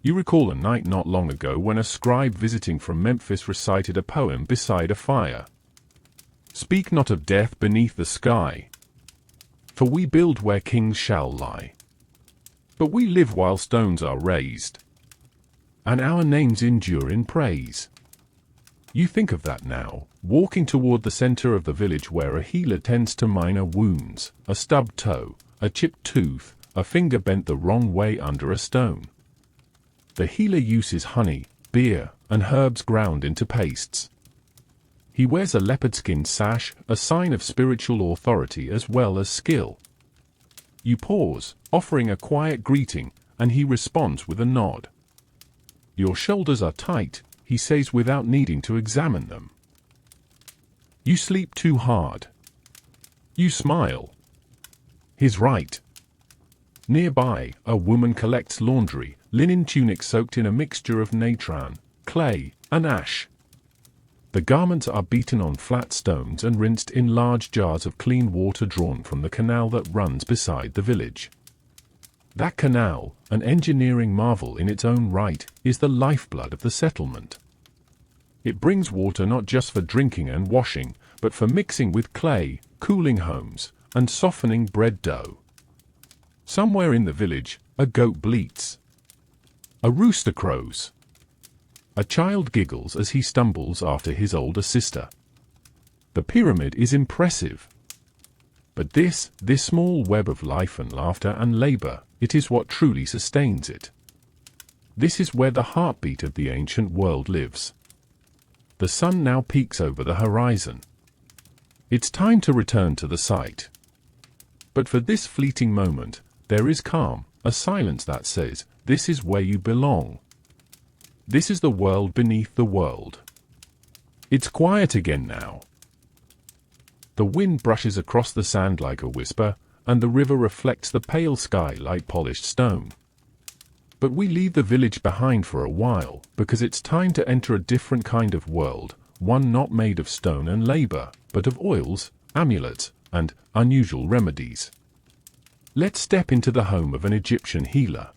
You recall a night not long ago when a scribe visiting from Memphis recited a poem beside a fire. Speak not of death beneath the sky, for we build where kings shall lie. But we live while stones are raised, and our names endure in praise. You think of that now, walking toward the center of the village where a healer tends to minor wounds, a stubbed toe, a chipped tooth, a finger bent the wrong way under a stone. The healer uses honey, beer, and herbs ground into pastes. He wears a leopard skin sash, a sign of spiritual authority as well as skill. You pause, offering a quiet greeting, and he responds with a nod. Your shoulders are tight, he says without needing to examine them. You sleep too hard. You smile. He's right. Nearby, a woman collects laundry, linen tunics soaked in a mixture of natron, clay, and ash. The garments are beaten on flat stones and rinsed in large jars of clean water drawn from the canal that runs beside the village. That canal, an engineering marvel in its own right, is the lifeblood of the settlement. It brings water not just for drinking and washing, but for mixing with clay, cooling homes, and softening bread dough. Somewhere in the village, a goat bleats. A rooster crows. A child giggles as he stumbles after his older sister. The pyramid is impressive. But this small web of life and laughter and labor, it is what truly sustains it. This is where the heartbeat of the ancient world lives. The sun now peaks over the horizon. It's time to return to the site. But for this fleeting moment, there is calm, a silence that says, this is where you belong. This is the world beneath the world. It's quiet again now. The wind brushes across the sand like a whisper, and the river reflects the pale sky like polished stone. But we leave the village behind for a while, because it's time to enter a different kind of world, one not made of stone and labor, but of oils, amulets, and unusual remedies. Let's step into the home of an Egyptian healer.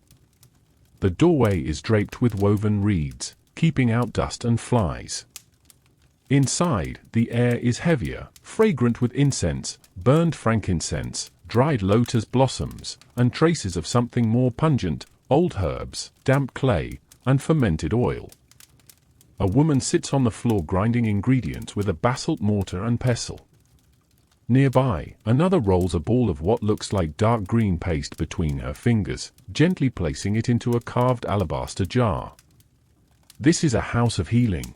The doorway is draped with woven reeds, keeping out dust and flies. Inside, the air is heavier, fragrant with incense, burned frankincense, dried lotus blossoms, and traces of something more pungent, old herbs, damp clay, and fermented oil. A woman sits on the floor grinding ingredients with a basalt mortar and pestle. Nearby, another rolls a ball of what looks like dark green paste between her fingers, gently placing it into a carved alabaster jar. This is a house of healing.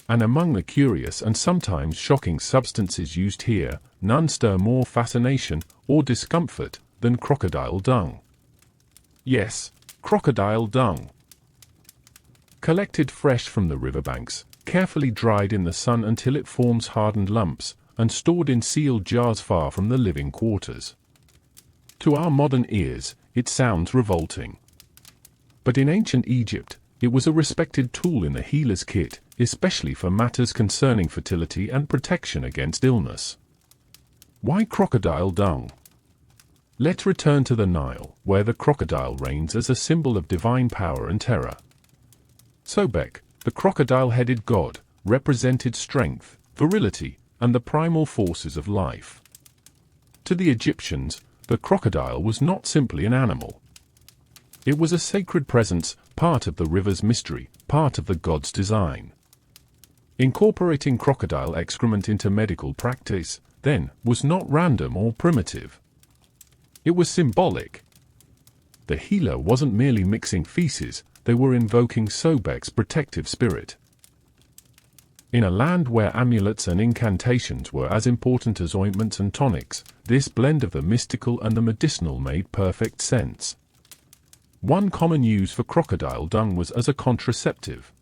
And among the curious and sometimes shocking substances used here, none stir more fascination or discomfort than crocodile dung. Yes, crocodile dung. Collected fresh from the riverbanks, carefully dried in the sun until it forms hardened lumps, and stored in sealed jars far from the living quarters. To our modern ears, it sounds revolting. But in ancient Egypt, it was a respected tool in the healer's kit, especially for matters concerning fertility and protection against illness. Why crocodile dung? Let's return to the Nile, where the crocodile reigns as a symbol of divine power and terror. Sobek, the crocodile-headed god, represented strength, virility, and the primal forces of life. To the Egyptians, the crocodile was not simply an animal. It was a sacred presence, part of the river's mystery, part of the god's design. Incorporating crocodile excrement into medical practice, then, was not random or primitive. It was symbolic. The healer wasn't merely mixing feces, they were invoking Sobek's protective spirit. In a land where amulets and incantations were as important as ointments and tonics, this blend of the mystical and the medicinal made perfect sense. One common use for crocodile dung was as a contraceptive.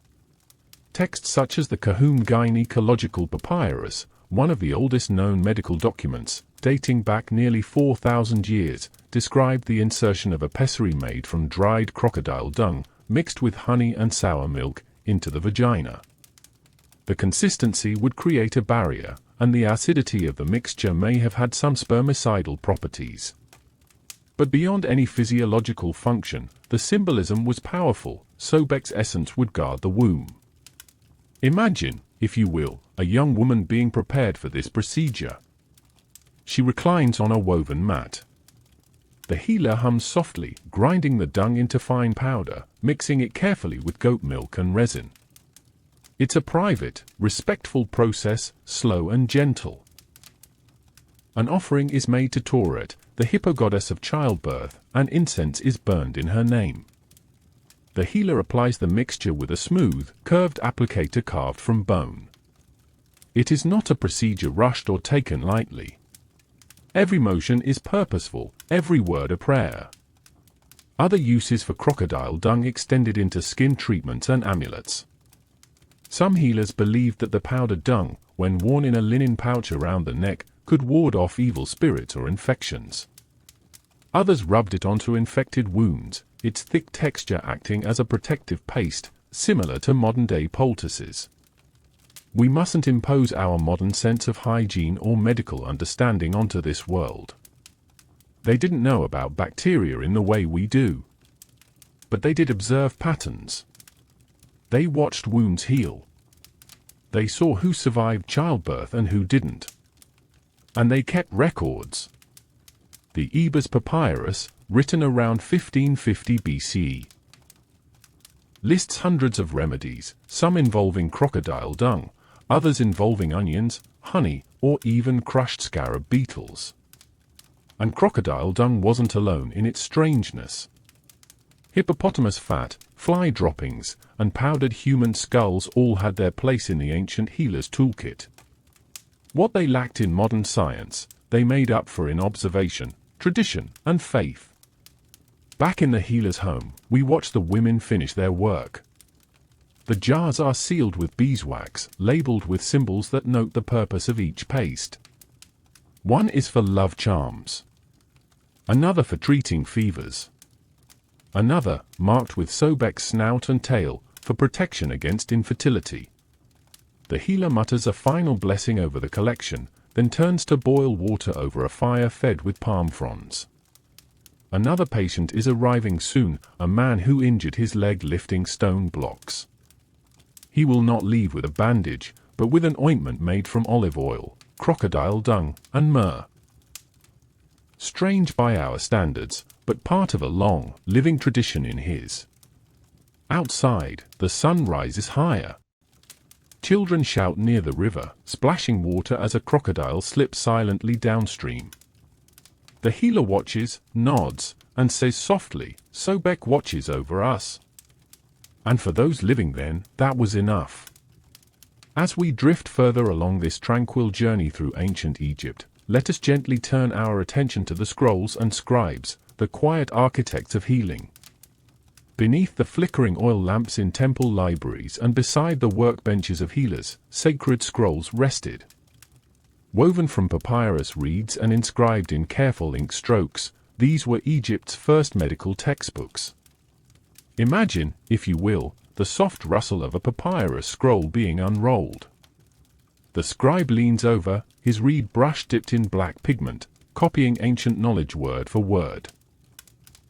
Texts such as the Kahum Gynecological Papyrus, one of the oldest known medical documents, dating back nearly 4,000 years, described the insertion of a pessary made from dried crocodile dung, mixed with honey and sour milk, into the vagina. The consistency would create a barrier, and the acidity of the mixture may have had some spermicidal properties. But beyond any physiological function, the symbolism was powerful. Sobek's essence would guard the womb. Imagine, if you will, a young woman being prepared for this procedure. She reclines on a woven mat. The healer hums softly, grinding the dung into fine powder, mixing it carefully with goat milk and resin. It's a private, respectful process, slow and gentle. An offering is made to Tauret, the hippo-goddess of childbirth, and incense is burned in her name. The healer applies the mixture with a smooth, curved applicator carved from bone. It is not a procedure rushed or taken lightly. Every motion is purposeful, every word a prayer. Other uses for crocodile dung extended into skin treatments and amulets. Some healers believed that the powdered dung, when worn in a linen pouch around the neck, could ward off evil spirits or infections. Others rubbed it onto infected wounds, its thick texture acting as a protective paste, similar to modern-day poultices. We mustn't impose our modern sense of hygiene or medical understanding onto this world. They didn't know about bacteria in the way we do. But they did observe patterns. They watched wounds heal. They saw who survived childbirth and who didn't. And they kept records. The Ebers Papyrus, written around 1550 BCE, lists hundreds of remedies, some involving crocodile dung, others involving onions, honey, or even crushed scarab beetles. And crocodile dung wasn't alone in its strangeness. Hippopotamus fat, fly droppings, and powdered human skulls all had their place in the ancient healer's toolkit. What they lacked in modern science, they made up for in observation, tradition, and faith. Back in the healer's home, we watch the women finish their work. The jars are sealed with beeswax, labeled with symbols that note the purpose of each paste. One is for love charms. Another for treating fevers. Another, marked with Sobek's snout and tail, for protection against infertility. The healer mutters a final blessing over the collection, then turns to boil water over a fire fed with palm fronds. Another patient is arriving soon, a man who injured his leg lifting stone blocks. He will not leave with a bandage, but with an ointment made from olive oil, crocodile dung, and myrrh. Strange by our standards, but part of a long, living tradition in his. Outside, the sun rises higher. Children shout near the river, splashing water as a crocodile slips silently downstream. The healer watches, nods, and says softly, "Sobek watches over us." And for those living then, that was enough. As we drift further along this tranquil journey through ancient Egypt, let us gently turn our attention to the scrolls and scribes, the quiet architects of healing. Beneath the flickering oil lamps in temple libraries and beside the workbenches of healers, sacred scrolls rested. Woven from papyrus reeds and inscribed in careful ink strokes, these were Egypt's first medical textbooks. Imagine, if you will, the soft rustle of a papyrus scroll being unrolled. The scribe leans over, his reed brush dipped in black pigment, copying ancient knowledge word for word.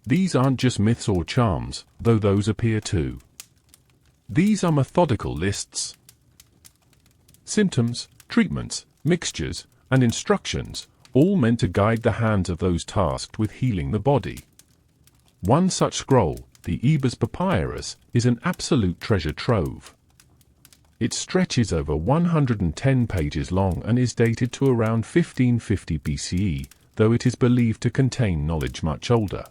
These aren't just myths or charms, though those appear too. These are methodical lists. Symptoms, treatments, mixtures, and instructions, all meant to guide the hands of those tasked with healing the body. One such scroll, the Ebers Papyrus, is an absolute treasure trove. It stretches over 110 pages long and is dated to around 1550 BCE, though it is believed to contain knowledge much older.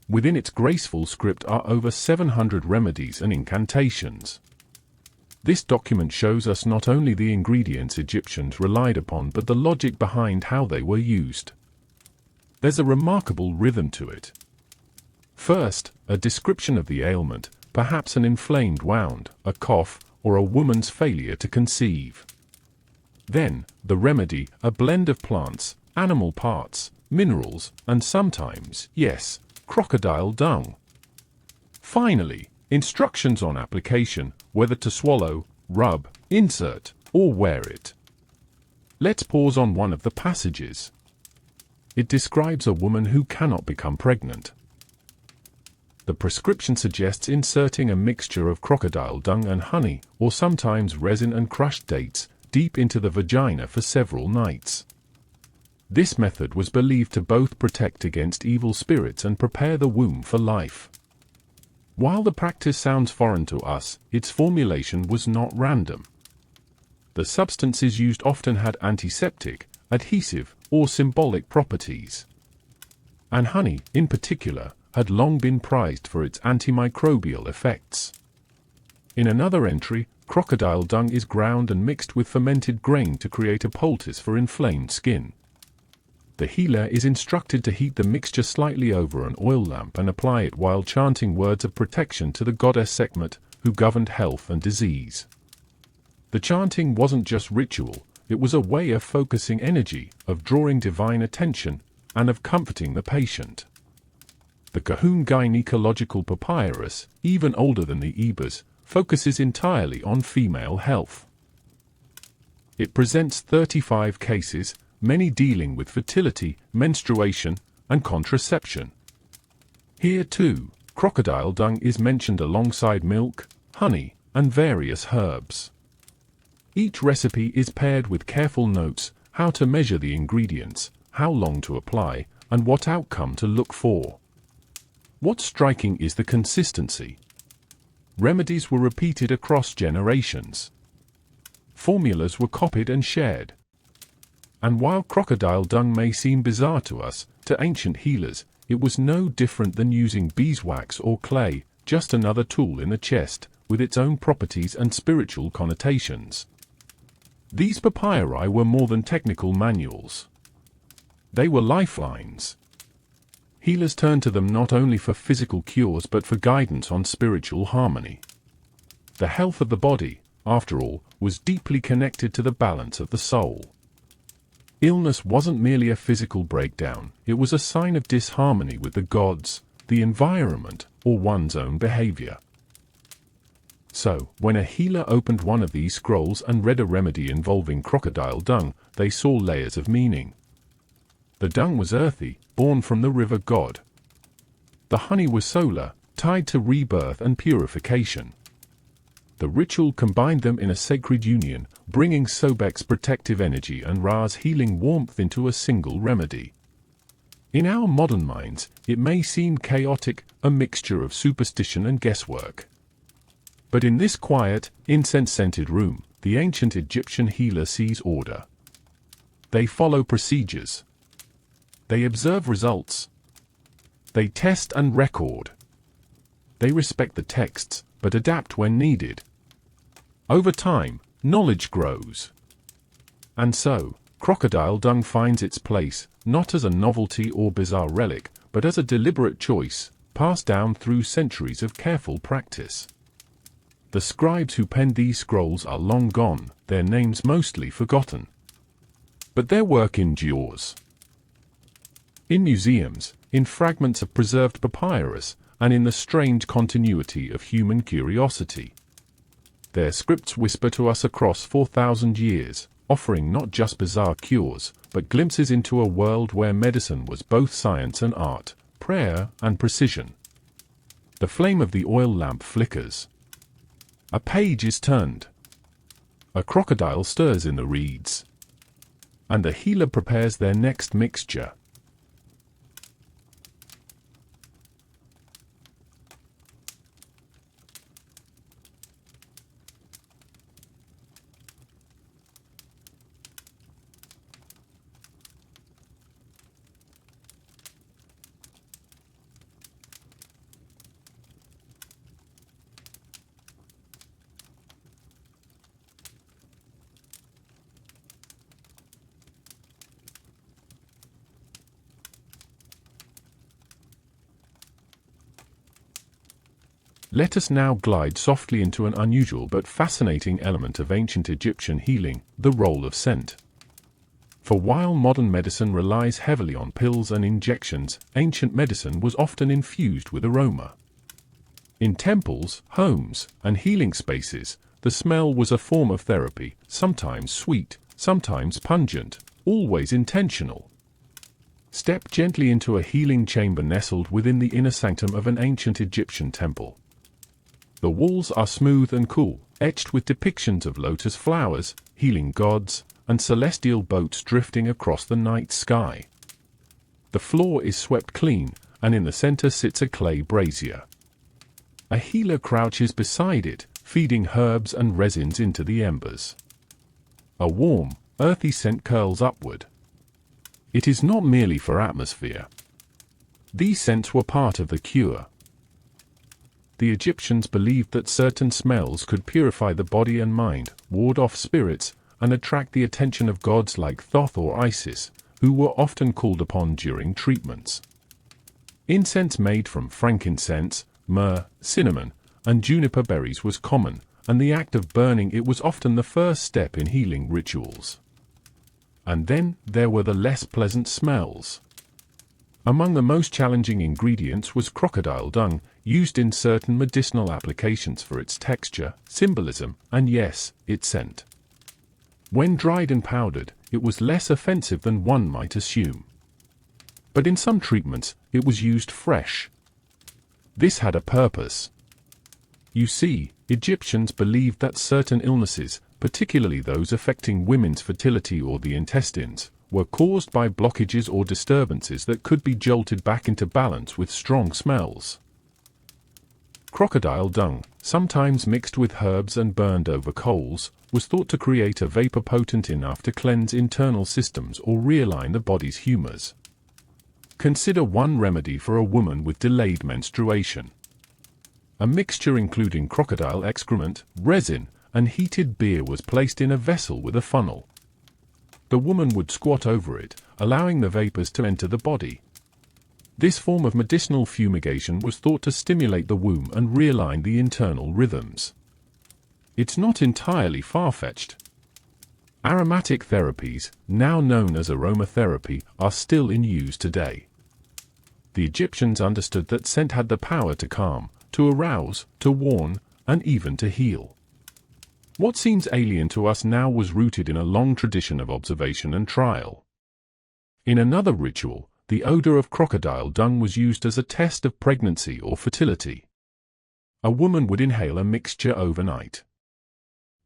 Within its graceful script are over 700 remedies and incantations. This document shows us not only the ingredients Egyptians relied upon but the logic behind how they were used. There's a remarkable rhythm to it. First, a description of the ailment, perhaps an inflamed wound, a cough, or a woman's failure to conceive. Then, the remedy, a blend of plants, animal parts, minerals, and sometimes, yes, crocodile dung. Finally, instructions on application, whether to swallow, rub, insert, or wear it. Let's pause on one of the passages. It describes a woman who cannot become pregnant. The prescription suggests inserting a mixture of crocodile dung and honey, or sometimes resin and crushed dates, deep into the vagina for several nights. This method was believed to both protect against evil spirits and prepare the womb for life. While the practice sounds foreign to us, its formulation was not random. The substances used often had antiseptic, adhesive, or symbolic properties. And honey, in particular, had long been prized for its antimicrobial effects. In another entry, crocodile dung is ground and mixed with fermented grain to create a poultice for inflamed skin. The healer is instructed to heat the mixture slightly over an oil lamp and apply it while chanting words of protection to the goddess Sekhmet, who governed health and disease. The chanting wasn't just ritual, it was a way of focusing energy, of drawing divine attention, and of comforting the patient. The Kahun gynecological papyrus, even older than the Ebers, focuses entirely on female health. It presents 35 cases, many dealing with fertility, menstruation, and contraception. Here too, crocodile dung is mentioned alongside milk, honey, and various herbs. Each recipe is paired with careful notes, how to measure the ingredients, how long to apply, and what outcome to look for. What's striking is the consistency. Remedies were repeated across generations. Formulas were copied and shared. And while crocodile dung may seem bizarre to us, to ancient healers, it was no different than using beeswax or clay, just another tool in the chest, with its own properties and spiritual connotations. These papyri were more than technical manuals. They were lifelines. Healers turned to them not only for physical cures but for guidance on spiritual harmony. The health of the body, after all, was deeply connected to the balance of the soul. Illness wasn't merely a physical breakdown, it was a sign of disharmony with the gods, the environment, or one's own behavior. So, when a healer opened one of these scrolls and read a remedy involving crocodile dung, they saw layers of meaning. The dung was earthy, born from the river god. The honey was solar, tied to rebirth and purification. The ritual combined them in a sacred union, bringing Sobek's protective energy and Ra's healing warmth into a single remedy. In our modern minds, it may seem chaotic, a mixture of superstition and guesswork. But in this quiet, incense-scented room, the ancient Egyptian healer sees order. They follow procedures. They observe results. They test and record. They respect the texts, but adapt when needed. Over time, knowledge grows. And so, crocodile dung finds its place, not as a novelty or bizarre relic, but as a deliberate choice, passed down through centuries of careful practice. The scribes who penned these scrolls are long gone, their names mostly forgotten. But their work endures. In museums, in fragments of preserved papyrus, and in the strange continuity of human curiosity. Their scripts whisper to us across 4,000 years, offering not just bizarre cures, but glimpses into a world where medicine was both science and art, prayer and precision. The flame of the oil lamp flickers. A page is turned. A crocodile stirs in the reeds. And the healer prepares their next mixture. Let us now glide softly into an unusual but fascinating element of ancient Egyptian healing, the role of scent. For while modern medicine relies heavily on pills and injections, ancient medicine was often infused with aroma. In temples, homes, and healing spaces, the smell was a form of therapy, sometimes sweet, sometimes pungent, always intentional. Step gently into a healing chamber nestled within the inner sanctum of an ancient Egyptian temple. The walls are smooth and cool, etched with depictions of lotus flowers, healing gods, and celestial boats drifting across the night sky. The floor is swept clean, and in the center sits a clay brazier. A healer crouches beside it, feeding herbs and resins into the embers. A warm, earthy scent curls upward. It is not merely for atmosphere. These scents were part of the cure. The Egyptians believed that certain smells could purify the body and mind, ward off spirits, and attract the attention of gods like Thoth or Isis, who were often called upon during treatments. Incense made from frankincense, myrrh, cinnamon, and juniper berries was common, and the act of burning it was often the first step in healing rituals. And then there were the less pleasant smells. Among the most challenging ingredients was crocodile dung, used in certain medicinal applications for its texture, symbolism, and yes, its scent. When dried and powdered, it was less offensive than one might assume. But in some treatments, it was used fresh. This had a purpose. You see, Egyptians believed that certain illnesses, particularly those affecting women's fertility or the intestines, were caused by blockages or disturbances that could be jolted back into balance with strong smells. Crocodile dung, sometimes mixed with herbs and burned over coals, was thought to create a vapor potent enough to cleanse internal systems or realign the body's humors. Consider one remedy for a woman with delayed menstruation. A mixture including crocodile excrement, resin, and heated beer was placed in a vessel with a funnel. The woman would squat over it, allowing the vapors to enter the body. This form of medicinal fumigation was thought to stimulate the womb and realign the internal rhythms. It's not entirely far-fetched. Aromatic therapies, now known as aromatherapy, are still in use today. The Egyptians understood that scent had the power to calm, to arouse, to warn, and even to heal. What seems alien to us now was rooted in a long tradition of observation and trial. In another ritual, the odor of crocodile dung was used as a test of pregnancy or fertility. A woman would inhale a mixture overnight.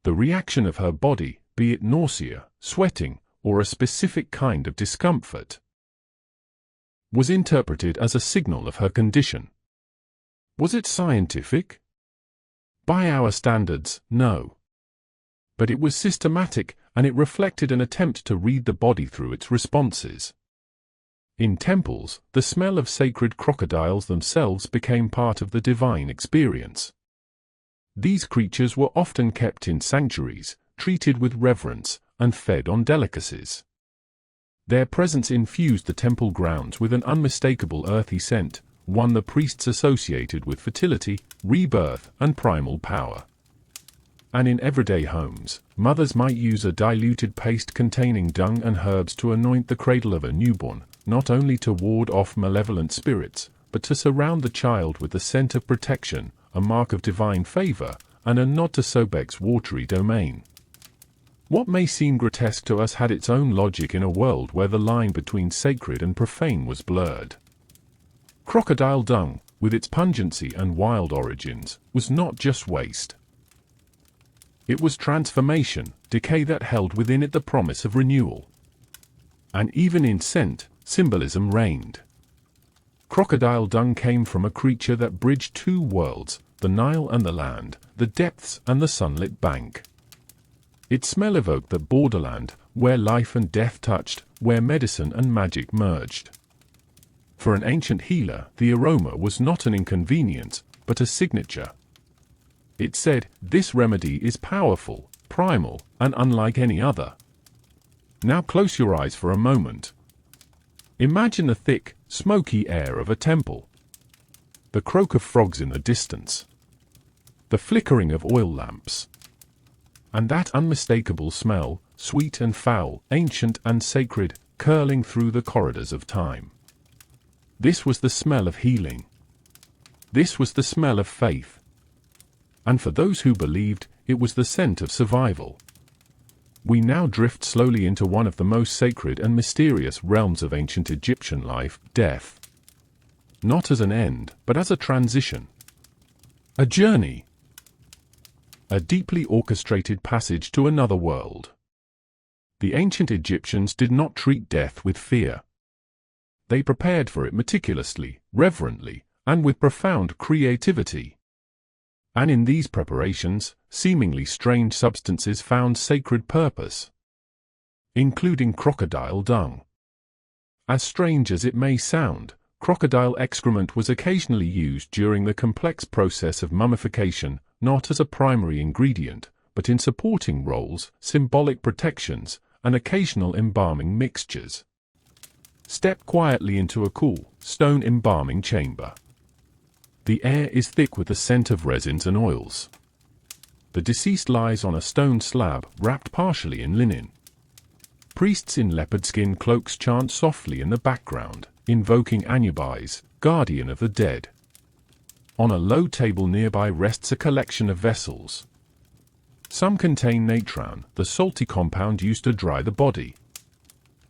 The reaction of her body, be it nausea, sweating, or a specific kind of discomfort, was interpreted as a signal of her condition. Was it scientific? By our standards, no. But it was systematic, and it reflected an attempt to read the body through its responses. In temples, the smell of sacred crocodiles themselves became part of the divine experience. These creatures were often kept in sanctuaries, treated with reverence, and fed on delicacies. Their presence infused the temple grounds with an unmistakable earthy scent, one the priests associated with fertility, rebirth, and primal power. And in everyday homes, mothers might use a diluted paste containing dung and herbs to anoint the cradle of a newborn, not only to ward off malevolent spirits, but to surround the child with the scent of protection, a mark of divine favor, and a nod to Sobek's watery domain. What may seem grotesque to us had its own logic in a world where the line between sacred and profane was blurred. Crocodile dung, with its pungency and wild origins, was not just waste. It was transformation, decay that held within it the promise of renewal. And even in scent, symbolism reigned. Crocodile dung came from a creature that bridged two worlds, the Nile and the land, the depths and the sunlit bank. Its smell evoked that borderland, where life and death touched, where medicine and magic merged. For an ancient healer, the aroma was not an inconvenience, but a signature. It said, "This remedy is powerful, primal, and unlike any other." Now close your eyes for a moment. Imagine the thick, smoky air of a temple. The croak of frogs in the distance. The flickering of oil lamps. And that unmistakable smell, sweet and foul, ancient and sacred, curling through the corridors of time. This was the smell of healing. This was the smell of faith. And for those who believed, it was the scent of survival. We now drift slowly into one of the most sacred and mysterious realms of ancient Egyptian life, death. Not as an end, but as a transition. A journey. A deeply orchestrated passage to another world. The ancient Egyptians did not treat death with fear. They prepared for it meticulously, reverently, and with profound creativity. And in these preparations, seemingly strange substances found sacred purpose, including crocodile dung. As strange as it may sound, crocodile excrement was occasionally used during the complex process of mummification, not as a primary ingredient, but in supporting roles, symbolic protections, and occasional embalming mixtures. Step quietly into a cool, stone embalming chamber. The air is thick with the scent of resins and oils. The deceased lies on a stone slab, wrapped partially in linen. Priests in leopard skin cloaks chant softly in the background, invoking Anubis, guardian of the dead. On a low table nearby rests a collection of vessels. Some contain natron, the salty compound used to dry the body.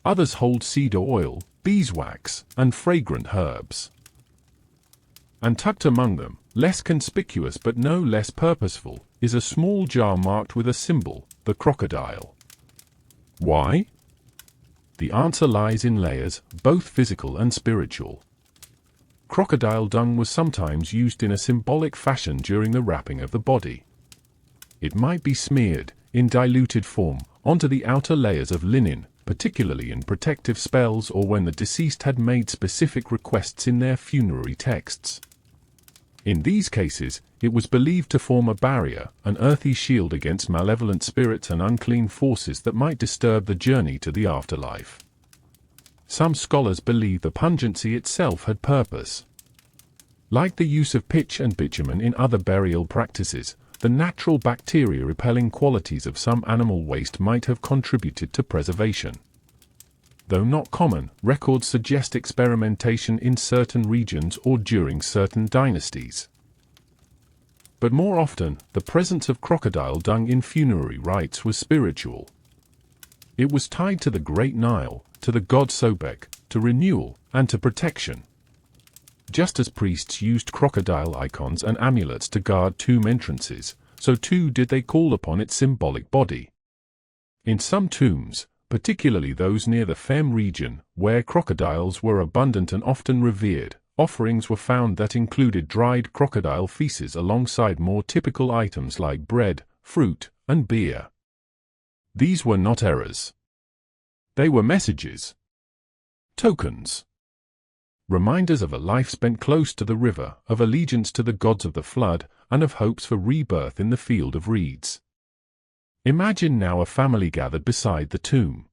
Others hold cedar oil, beeswax, and fragrant herbs. And tucked among them, less conspicuous but no less purposeful, is a small jar marked with a symbol, the crocodile. Why? The answer lies in layers, both physical and spiritual. Crocodile dung was sometimes used in a symbolic fashion during the wrapping of the body. It might be smeared, in diluted form, onto the outer layers of linen, particularly in protective spells or when the deceased had made specific requests in their funerary texts. In these cases, it was believed to form a barrier, an earthy shield against malevolent spirits and unclean forces that might disturb the journey to the afterlife. Some scholars believe the pungency itself had purpose. Like the use of pitch and bitumen in other burial practices, the natural bacteria-repelling qualities of some animal waste might have contributed to preservation. Though not common, records suggest experimentation in certain regions or during certain dynasties. But more often, the presence of crocodile dung in funerary rites was spiritual. It was tied to the Great Nile, to the god Sobek, to renewal, and to protection. Just as priests used crocodile icons and amulets to guard tomb entrances, so too did they call upon its symbolic body. In some tombs, particularly those near the Femme region, where crocodiles were abundant and often revered, offerings were found that included dried crocodile feces alongside more typical items like bread, fruit, and beer. These were not errors. They were messages. Tokens. Reminders of a life spent close to the river, of allegiance to the gods of the flood, and of hopes for rebirth in the field of reeds. Imagine now a family gathered beside the tomb.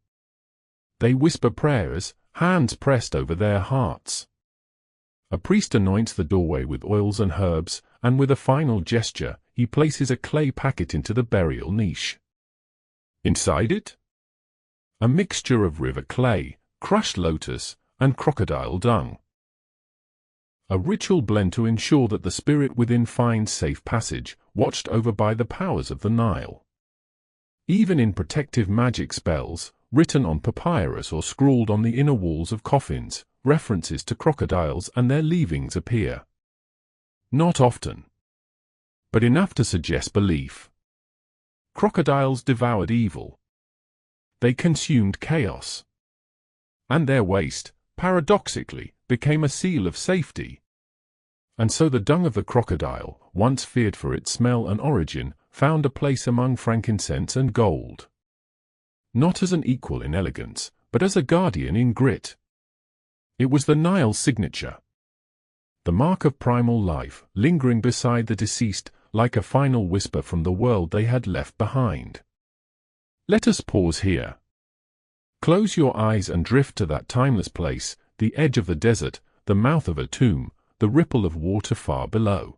They whisper prayers, hands pressed over their hearts. A priest anoints the doorway with oils and herbs, and with a final gesture, he places a clay packet into the burial niche. Inside it? A mixture of river clay, crushed lotus, and crocodile dung. A ritual blend to ensure that the spirit within finds safe passage, watched over by the powers of the Nile. Even in protective magic spells, written on papyrus or scrawled on the inner walls of coffins, references to crocodiles and their leavings appear. Not often, but enough to suggest belief. Crocodiles devoured evil. They consumed chaos. And their waste, paradoxically, became a seal of safety. And so the dung of the crocodile, once feared for its smell and origin, found a place among frankincense and gold. Not as an equal in elegance, but as a guardian in grit. It was the Nile's signature. The mark of primal life, lingering beside the deceased, like a final whisper from the world they had left behind. Let us pause here. Close your eyes and drift to that timeless place, the edge of the desert, the mouth of a tomb, the ripple of water far below.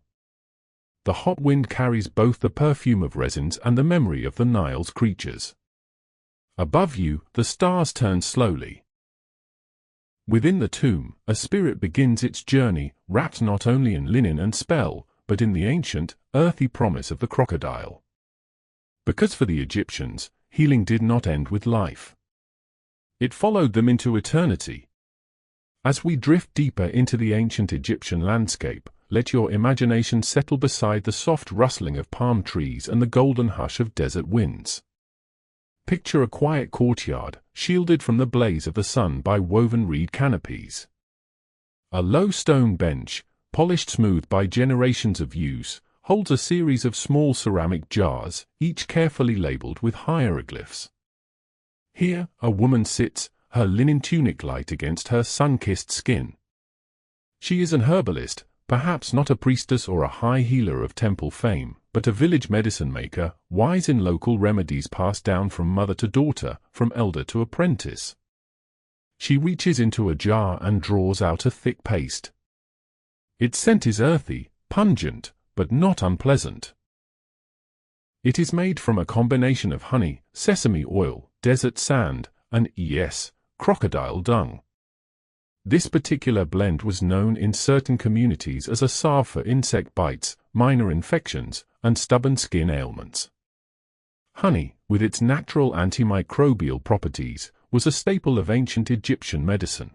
The hot wind carries both the perfume of resins and the memory of the Nile's creatures. Above you, the stars turn slowly. Within the tomb, a spirit begins its journey, wrapped not only in linen and spell, but in the ancient, earthy promise of the crocodile. Because for the Egyptians, healing did not end with life. It followed them into eternity. As we drift deeper into the ancient Egyptian landscape, let your imagination settle beside the soft rustling of palm trees and the golden hush of desert winds. Picture a quiet courtyard, shielded from the blaze of the sun by woven reed canopies. A low stone bench, polished smooth by generations of use, holds a series of small ceramic jars, each carefully labeled with hieroglyphs. Here, a woman sits, her linen tunic light against her sun-kissed skin. She is an herbalist, perhaps not a priestess or a high healer of temple fame, but a village medicine-maker, wise in local remedies passed down from mother to daughter, from elder to apprentice. She reaches into a jar and draws out a thick paste. Its scent is earthy, pungent, but not unpleasant. It is made from a combination of honey, sesame oil, desert sand, and crocodile dung. This particular blend was known in certain communities as a salve for insect bites, minor infections, and stubborn skin ailments. Honey, with its natural antimicrobial properties, was a staple of ancient Egyptian medicine.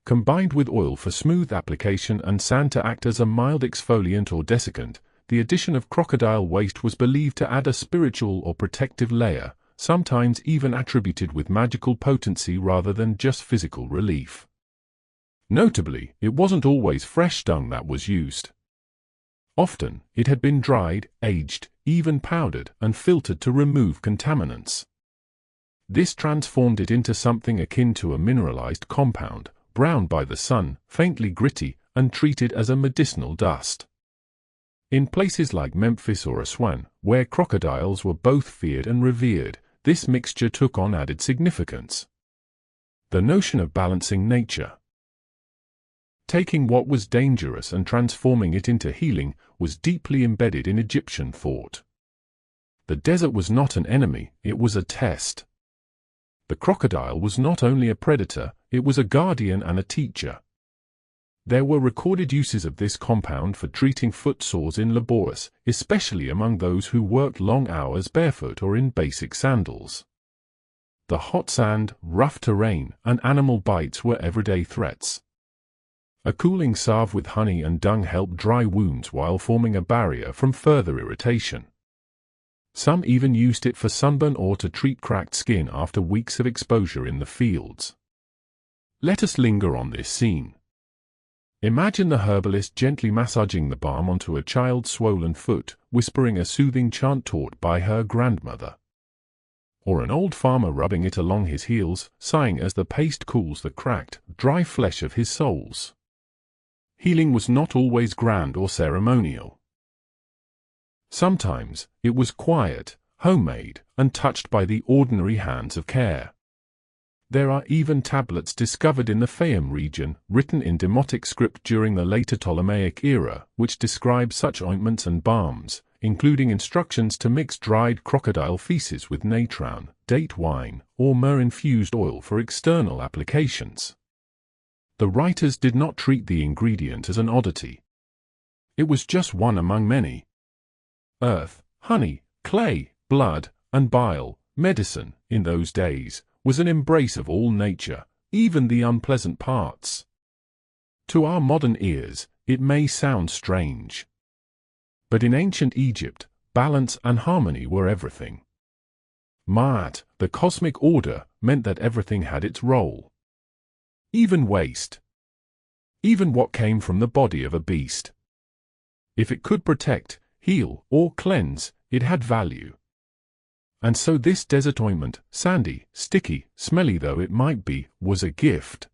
Combined with oil for smooth application and sand to act as a mild exfoliant or desiccant, the addition of crocodile waste was believed to add a spiritual or protective layer, sometimes even attributed with magical potency rather than just physical relief. Notably, it wasn't always fresh dung that was used. Often, it had been dried, aged, even powdered, and filtered to remove contaminants. This transformed it into something akin to a mineralized compound, browned by the sun, faintly gritty, and treated as a medicinal dust. In places like Memphis or Aswan, where crocodiles were both feared and revered, this mixture took on added significance. The notion of balancing nature, taking what was dangerous and transforming it into healing, was deeply embedded in Egyptian thought. The desert was not an enemy, it was a test. The crocodile was not only a predator, it was a guardian and a teacher. There were recorded uses of this compound for treating foot sores in laborious, especially among those who worked long hours barefoot or in basic sandals. The hot sand, rough terrain, and animal bites were everyday threats. A cooling salve with honey and dung helped dry wounds while forming a barrier from further irritation. Some even used it for sunburn or to treat cracked skin after weeks of exposure in the fields. Let us linger on this scene. Imagine the herbalist gently massaging the balm onto a child's swollen foot, whispering a soothing chant taught by her grandmother. Or an old farmer rubbing it along his heels, sighing as the paste cools the cracked, dry flesh of his soles. Healing was not always grand or ceremonial. Sometimes, it was quiet, homemade, and touched by the ordinary hands of care. There are even tablets discovered in the Fayum region, written in Demotic script during the later Ptolemaic era, which describe such ointments and balms, including instructions to mix dried crocodile feces with natron, date wine, or myrrh-infused oil for external applications. The writers did not treat the ingredient as an oddity. It was just one among many. Earth, honey, clay, blood, and bile, medicine, in those days, was an embrace of all nature, even the unpleasant parts. To our modern ears, it may sound strange. But in ancient Egypt, balance and harmony were everything. Ma'at, the cosmic order, meant that everything had its role. Even waste. Even what came from the body of a beast. If it could protect, heal, or cleanse, it had value. And so this desert ointment, sandy, sticky, smelly though it might be, was a gift.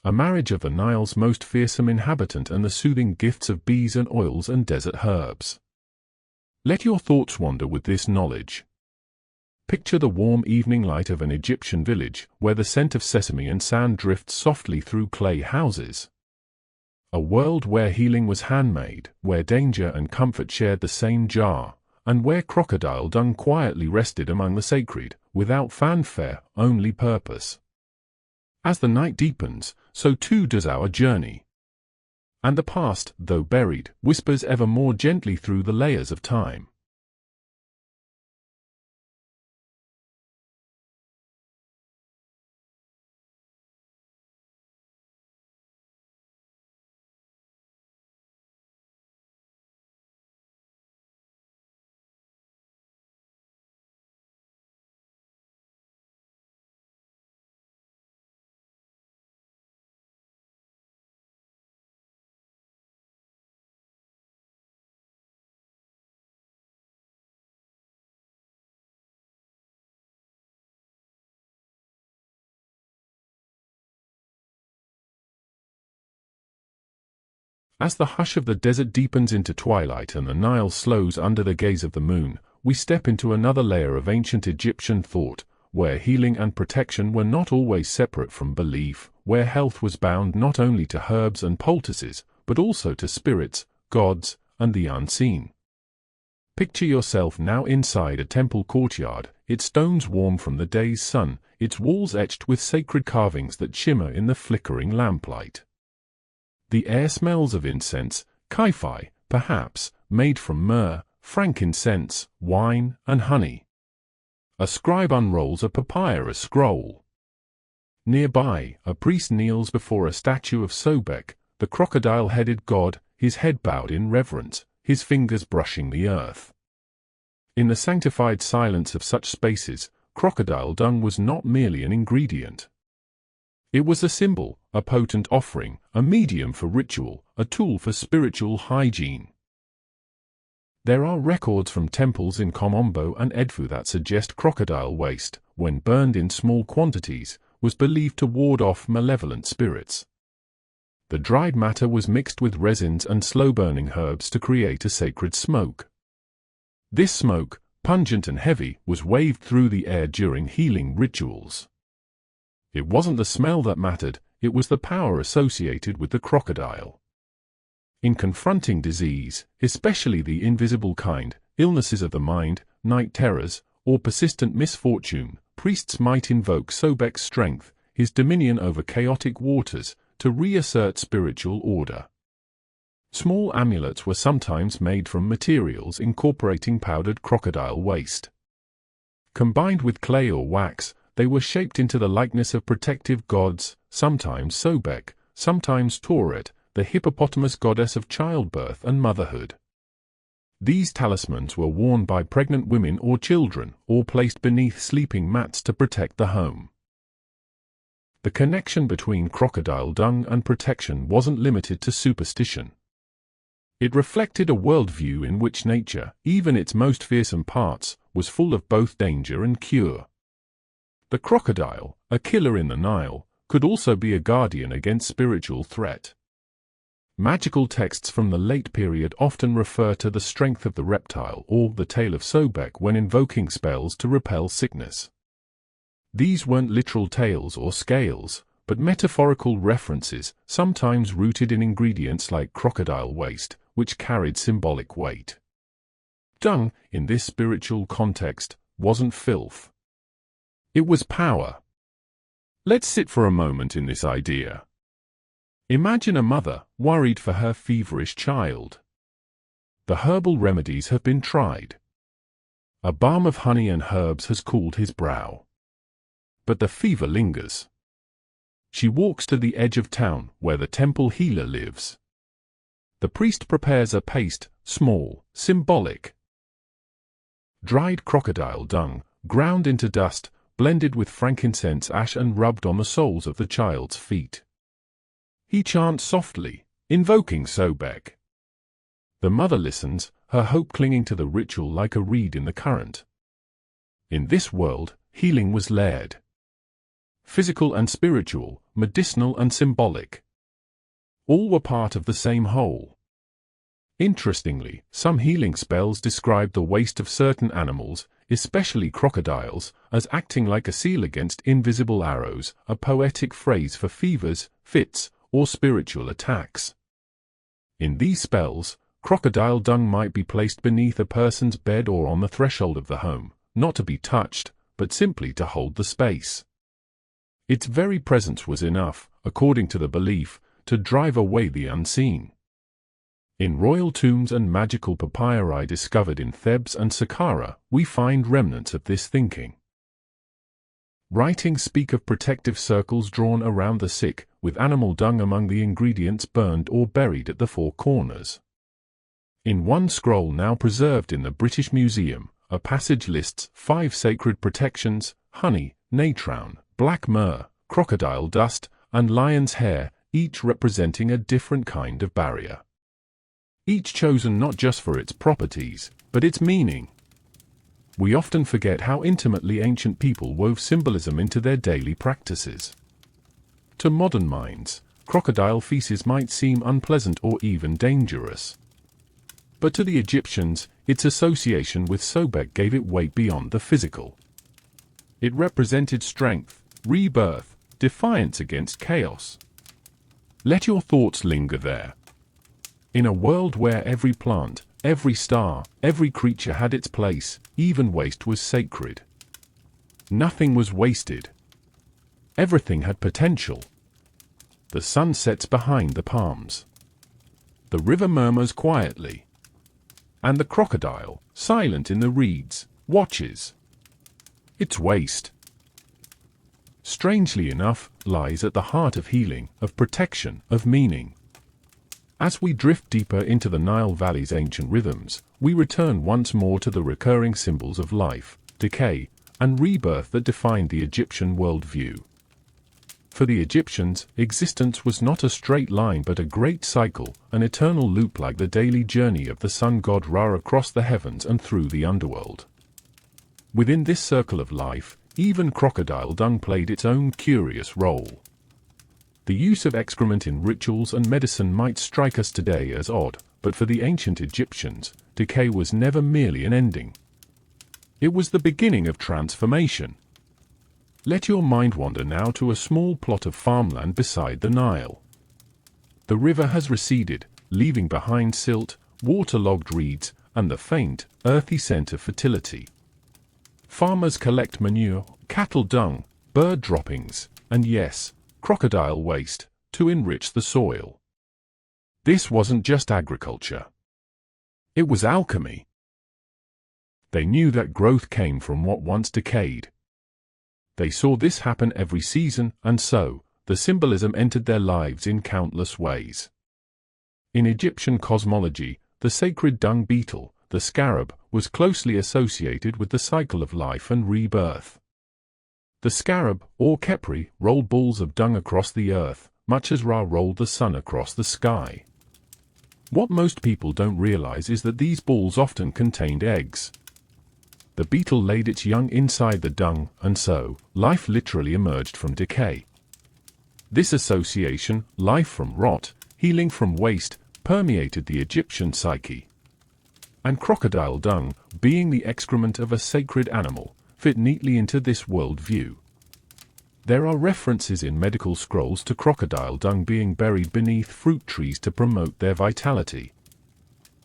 A marriage of the Nile's most fearsome inhabitant and the soothing gifts of bees and oils and desert herbs. Let your thoughts wander with this knowledge. Picture the warm evening light of an Egyptian village, where the scent of sesame and sand drifts softly through clay houses. A world where healing was handmade, where danger and comfort shared the same jar, and where crocodile dung quietly rested among the sacred, without fanfare, only purpose. As the night deepens, so too does our journey. And the past, though buried, whispers ever more gently through the layers of time. As the hush of the desert deepens into twilight and the Nile slows under the gaze of the moon, we step into another layer of ancient Egyptian thought, where healing and protection were not always separate from belief, where health was bound not only to herbs and poultices, but also to spirits, gods, and the unseen. Picture yourself now inside a temple courtyard, its stones warm from the day's sun, its walls etched with sacred carvings that shimmer in the flickering lamplight. The air smells of incense, kai-fi, perhaps, made from myrrh, frankincense, wine, and honey. A scribe unrolls a papyrus scroll. Nearby, a priest kneels before a statue of Sobek, the crocodile-headed god, his head bowed in reverence, his fingers brushing the earth. In the sanctified silence of such spaces, crocodile dung was not merely an ingredient. It was a symbol, a potent offering, a medium for ritual, a tool for spiritual hygiene. There are records from temples in Komombo and Edfu that suggest crocodile waste, when burned in small quantities, was believed to ward off malevolent spirits. The dried matter was mixed with resins and slow-burning herbs to create a sacred smoke. This smoke, pungent and heavy, was waved through the air during healing rituals. It wasn't the smell that mattered, it was the power associated with the crocodile. In confronting disease, especially the invisible kind, illnesses of the mind, night terrors, or persistent misfortune, priests might invoke Sobek's strength, his dominion over chaotic waters, to reassert spiritual order. Small amulets were sometimes made from materials incorporating powdered crocodile waste. Combined with clay or wax, they were shaped into the likeness of protective gods, sometimes Sobek, sometimes Tauret, the hippopotamus goddess of childbirth and motherhood. These talismans were worn by pregnant women or children, or placed beneath sleeping mats to protect the home. The connection between crocodile dung and protection wasn't limited to superstition. It reflected a worldview in which nature, even its most fearsome parts, was full of both danger and cure. The crocodile, a killer in the Nile, could also be a guardian against spiritual threat. Magical texts from the late period often refer to the strength of the reptile or the tail of Sobek when invoking spells to repel sickness. These weren't literal tails or scales, but metaphorical references, sometimes rooted in ingredients like crocodile waste, which carried symbolic weight. Dung, in this spiritual context, wasn't filth. It was power. Let's sit for a moment in this idea. Imagine a mother, worried for her feverish child. The herbal remedies have been tried. A balm of honey and herbs has cooled his brow. But the fever lingers. She walks to the edge of town, where the temple healer lives. The priest prepares a paste, small, symbolic. Dried crocodile dung, ground into dust, blended with frankincense ash and rubbed on the soles of the child's feet. He chants softly, invoking Sobek. The mother listens, her hope clinging to the ritual like a reed in the current. In this world, healing was layered. Physical and spiritual, medicinal and symbolic. All were part of the same whole. Interestingly, some healing spells describe the waste of certain animals, especially crocodiles, as acting like a seal against invisible arrows, a poetic phrase for fevers, fits, or spiritual attacks. In these spells, crocodile dung might be placed beneath a person's bed or on the threshold of the home, not to be touched, but simply to hold the space. Its very presence was enough, according to the belief, to drive away the unseen. In royal tombs and magical papyri discovered in Thebes and Saqqara, we find remnants of this thinking. Writings speak of protective circles drawn around the sick, with animal dung among the ingredients burned or buried at the four corners. In one scroll now preserved in the British Museum, a passage lists 5 sacred protections: honey, natron, black myrrh, crocodile dust, and lion's hair, each representing a different kind of barrier. Each chosen not just for its properties, but its meaning. We often forget how intimately ancient people wove symbolism into their daily practices. To modern minds, crocodile feces might seem unpleasant or even dangerous. But to the Egyptians, its association with Sobek gave it weight beyond the physical. It represented strength, rebirth, defiance against chaos. Let your thoughts linger there. In a world where every plant, every star, every creature had its place, even waste was sacred. Nothing was wasted. Everything had potential. The sun sets behind the palms. The river murmurs quietly. And the crocodile, silent in the reeds, watches. Its waste, strangely enough, lies at the heart of healing, of protection, of meaning. As we drift deeper into the Nile Valley's ancient rhythms, we return once more to the recurring symbols of life, decay, and rebirth that defined the Egyptian worldview. For the Egyptians, existence was not a straight line but a great cycle, an eternal loop like the daily journey of the sun god Ra across the heavens and through the underworld. Within this circle of life, even crocodile dung played its own curious role. The use of excrement in rituals and medicine might strike us today as odd, but for the ancient Egyptians, decay was never merely an ending. It was the beginning of transformation. Let your mind wander now to a small plot of farmland beside the Nile. The river has receded, leaving behind silt, waterlogged reeds, and the faint, earthy scent of fertility. Farmers collect manure, cattle dung, bird droppings, and yes, crocodile waste, to enrich the soil. This wasn't just agriculture. It was alchemy. They knew that growth came from what once decayed. They saw this happen every season, and so, the symbolism entered their lives in countless ways. In Egyptian cosmology, the sacred dung beetle, the scarab, was closely associated with the cycle of life and rebirth. The scarab, or Khepri, rolled balls of dung across the earth, much as Ra rolled the sun across the sky. What most people don't realize is that these balls often contained eggs. The beetle laid its young inside the dung, and so, life literally emerged from decay. This association, life from rot, healing from waste, permeated the Egyptian psyche. And crocodile dung, being the excrement of a sacred animal, fit neatly into this worldview. There are references in medical scrolls to crocodile dung being buried beneath fruit trees to promote their vitality.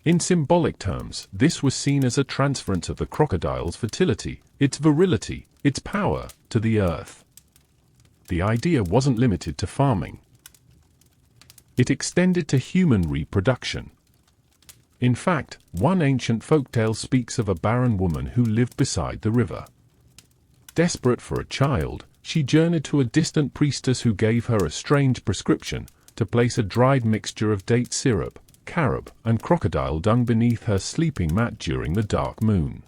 In symbolic terms, this was seen as a transference of the crocodile's fertility, its virility, its power, to the earth. The idea wasn't limited to farming. It extended to human reproduction. In fact, one ancient folktale speaks of a barren woman who lived beside the river. Desperate for a child, she journeyed to a distant priestess who gave her a strange prescription to place a dried mixture of date syrup, carob, and crocodile dung beneath her sleeping mat during the dark moon.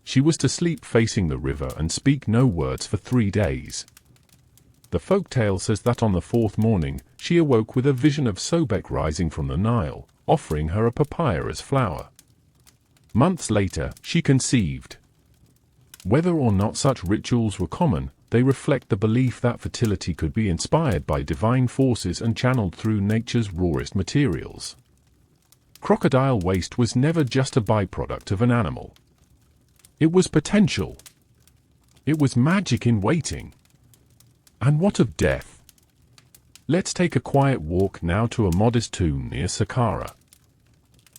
She was to sleep facing the river and speak no words for 3 days. The folktale says that on the 4th morning, she awoke with a vision of Sobek rising from the Nile, offering her a papyrus flower. Months later, she conceived. Whether or not such rituals were common, they reflect the belief that fertility could be inspired by divine forces and channeled through nature's rawest materials. Crocodile waste was never just a byproduct of an animal. It was potential. It was magic in waiting. And what of death? Let's take a quiet walk now to a modest tomb near Saqqara.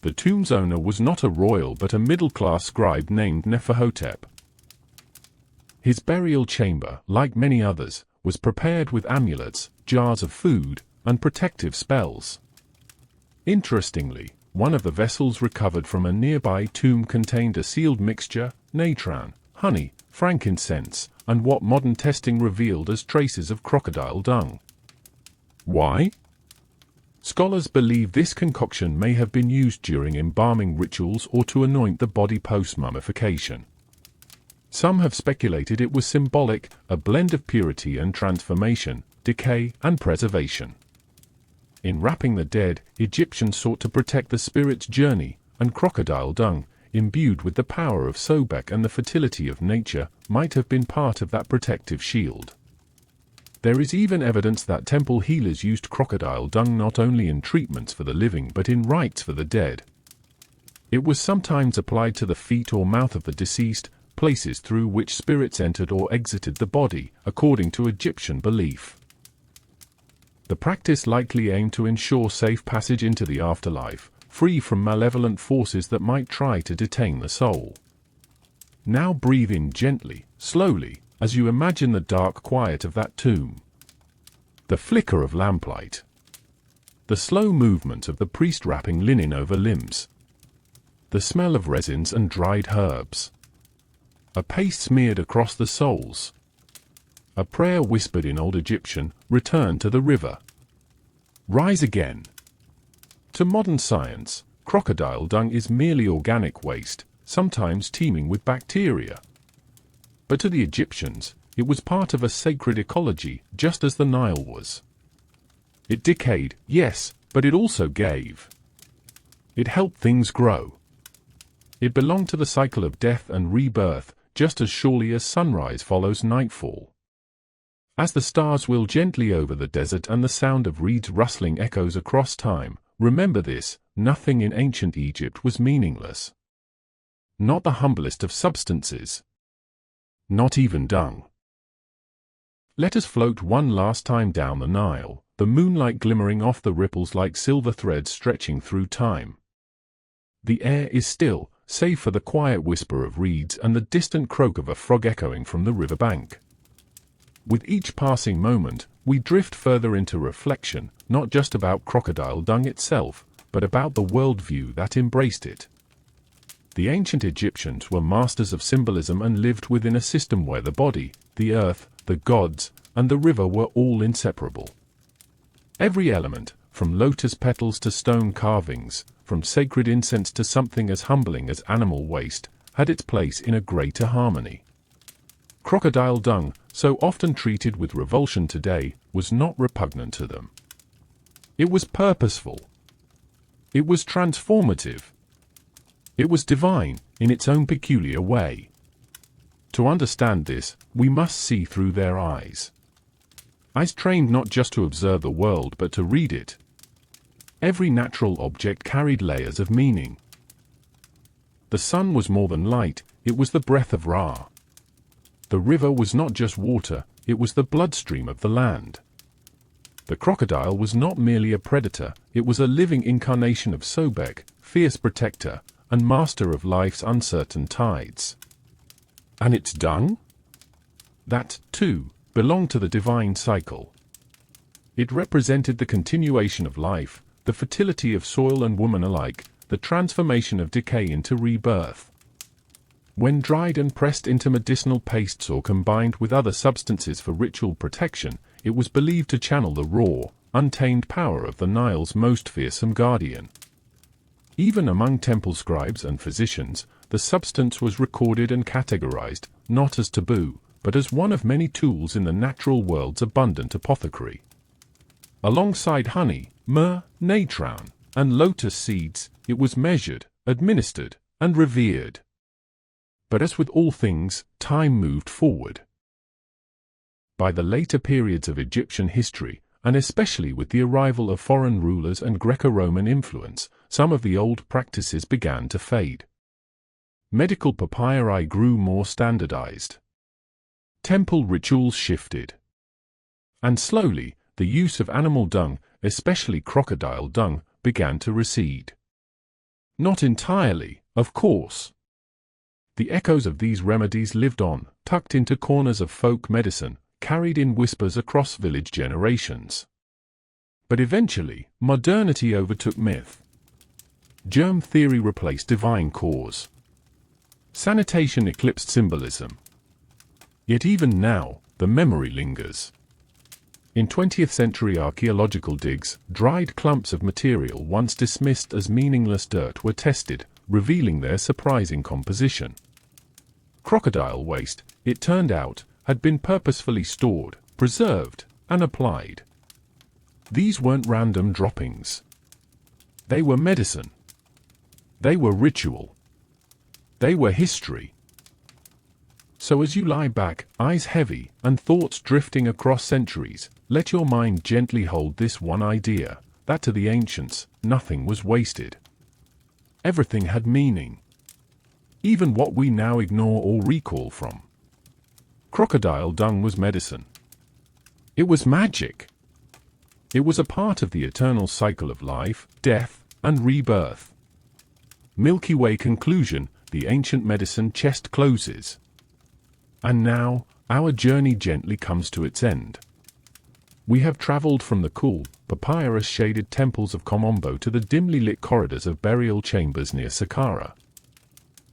The tomb's owner was not a royal but a middle-class scribe named Neferhotep. His burial chamber, like many others, was prepared with amulets, jars of food, and protective spells. Interestingly, one of the vessels recovered from a nearby tomb contained a sealed mixture, natron, honey, frankincense, and what modern testing revealed as traces of crocodile dung. Why? Scholars believe this concoction may have been used during embalming rituals or to anoint the body post-mummification. Some have speculated it was symbolic, a blend of purity and transformation, decay and preservation. In wrapping the dead, Egyptians sought to protect the spirit's journey, and crocodile dung, imbued with the power of Sobek and the fertility of nature, might have been part of that protective shield. There is even evidence that temple healers used crocodile dung not only in treatments for the living but in rites for the dead. It was sometimes applied to the feet or mouth of the deceased, places through which spirits entered or exited the body, according to Egyptian belief. The practice likely aimed to ensure safe passage into the afterlife, free from malevolent forces that might try to detain the soul. Now breathe in gently, slowly, as you imagine the dark quiet of that tomb. The flicker of lamplight. The slow movement of the priest wrapping linen over limbs. The smell of resins and dried herbs. A paste smeared across the soles. A prayer whispered in Old Egyptian, return to the river. Rise again. To modern science, crocodile dung is merely organic waste, sometimes teeming with bacteria. But to the Egyptians, it was part of a sacred ecology, just as the Nile was. It decayed, yes, but it also gave. It helped things grow. It belonged to the cycle of death and rebirth, just as surely as sunrise follows nightfall. As the stars wheel gently over the desert and the sound of reeds rustling echoes across time, remember this: nothing in ancient Egypt was meaningless. Not the humblest of substances. Not even dung. Let us float one last time down the Nile, the moonlight glimmering off the ripples like silver threads stretching through time. The air is still, save for the quiet whisper of reeds and the distant croak of a frog echoing from the riverbank. With each passing moment, we drift further into reflection, not just about crocodile dung itself, but about the worldview that embraced it. The ancient Egyptians were masters of symbolism and lived within a system where the body, the earth, the gods, and the river were all inseparable. Every element, from lotus petals to stone carvings, from sacred incense to something as humbling as animal waste, had its place in a greater harmony. Crocodile dung, so often treated with revulsion today, was not repugnant to them. It was purposeful. It was transformative. It was divine, in its own peculiar way. To understand this, we must see through their eyes. Eyes trained not just to observe the world but to read it. Every natural object carried layers of meaning. The sun was more than light, it was the breath of Ra. The river was not just water, it was the bloodstream of the land. The crocodile was not merely a predator, it was a living incarnation of Sobek, fierce protector, and master of life's uncertain tides. And its dung? That, too, belonged to the divine cycle. It represented the continuation of life, the fertility of soil and woman alike, the transformation of decay into rebirth. When dried and pressed into medicinal pastes or combined with other substances for ritual protection, it was believed to channel the raw, untamed power of the Nile's most fearsome guardian. Even among temple scribes and physicians, the substance was recorded and categorized, not as taboo, but as one of many tools in the natural world's abundant apothecary. Alongside honey, myrrh, natron, and lotus seeds, it was measured, administered, and revered. But as with all things, time moved forward. By the later periods of Egyptian history, and especially with the arrival of foreign rulers and Greco-Roman influence, some of the old practices began to fade. Medical papyri grew more standardized. Temple rituals shifted. And slowly, the use of animal dung, especially crocodile dung, began to recede. Not entirely, of course. The echoes of these remedies lived on, tucked into corners of folk medicine, carried in whispers across village generations. But eventually, modernity overtook myth. Germ theory replaced divine cause. Sanitation eclipsed symbolism. Yet even now, the memory lingers. In 20th-century archaeological digs, dried clumps of material once dismissed as meaningless dirt were tested, revealing their surprising composition. Crocodile waste, it turned out, had been purposefully stored, preserved, and applied. These weren't random droppings. They were medicine. They were ritual. They were history. So as you lie back, eyes heavy, and thoughts drifting across centuries, let your mind gently hold this one idea, that to the ancients, nothing was wasted. Everything had meaning. Even what we now ignore or recall from. Crocodile dung was medicine. It was magic. It was a part of the eternal cycle of life, death, and rebirth. Milky Way conclusion, the ancient medicine chest closes. And now, our journey gently comes to its end. We have traveled from the cool, papyrus-shaded temples of Komombo to the dimly lit corridors of burial chambers near Saqqara.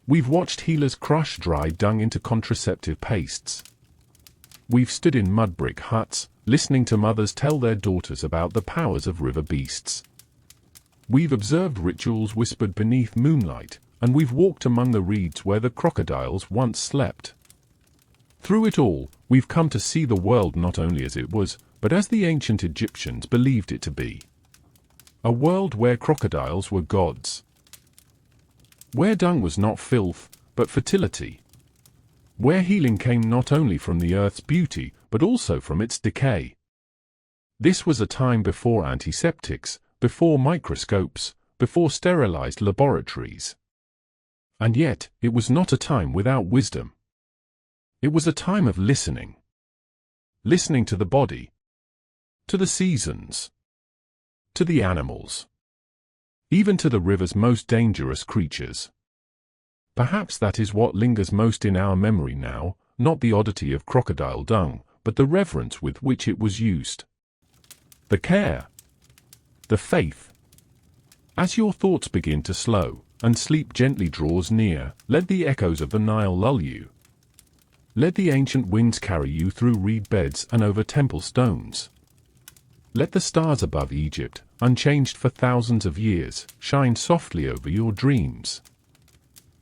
We've watched healers crush dried dung into contraceptive pastes. We've stood in mud brick huts, listening to mothers tell their daughters about the powers of river beasts. We've observed rituals whispered beneath moonlight, and we've walked among the reeds where the crocodiles once slept. Through it all, we've come to see the world not only as it was, but as the ancient Egyptians believed it to be. A world where crocodiles were gods. Where dung was not filth, but fertility. Where healing came not only from the earth's beauty, but also from its decay. This was a time before antiseptics, before microscopes, before sterilized laboratories. And yet, it was not a time without wisdom. It was a time of listening. Listening to the body. To the seasons. To the animals. Even to the river's most dangerous creatures. Perhaps that is what lingers most in our memory now, not the oddity of crocodile dung, but the reverence with which it was used. The care. The faith. As your thoughts begin to slow, and sleep gently draws near, let the echoes of the Nile lull you. Let the ancient winds carry you through reed beds and over temple stones. Let the stars above Egypt, unchanged for thousands of years, shine softly over your dreams.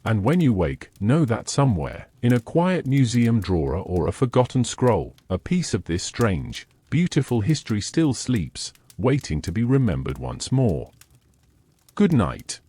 And when you wake, know that somewhere, in a quiet museum drawer or a forgotten scroll, a piece of this strange, beautiful history still sleeps, waiting to be remembered once more. Good night.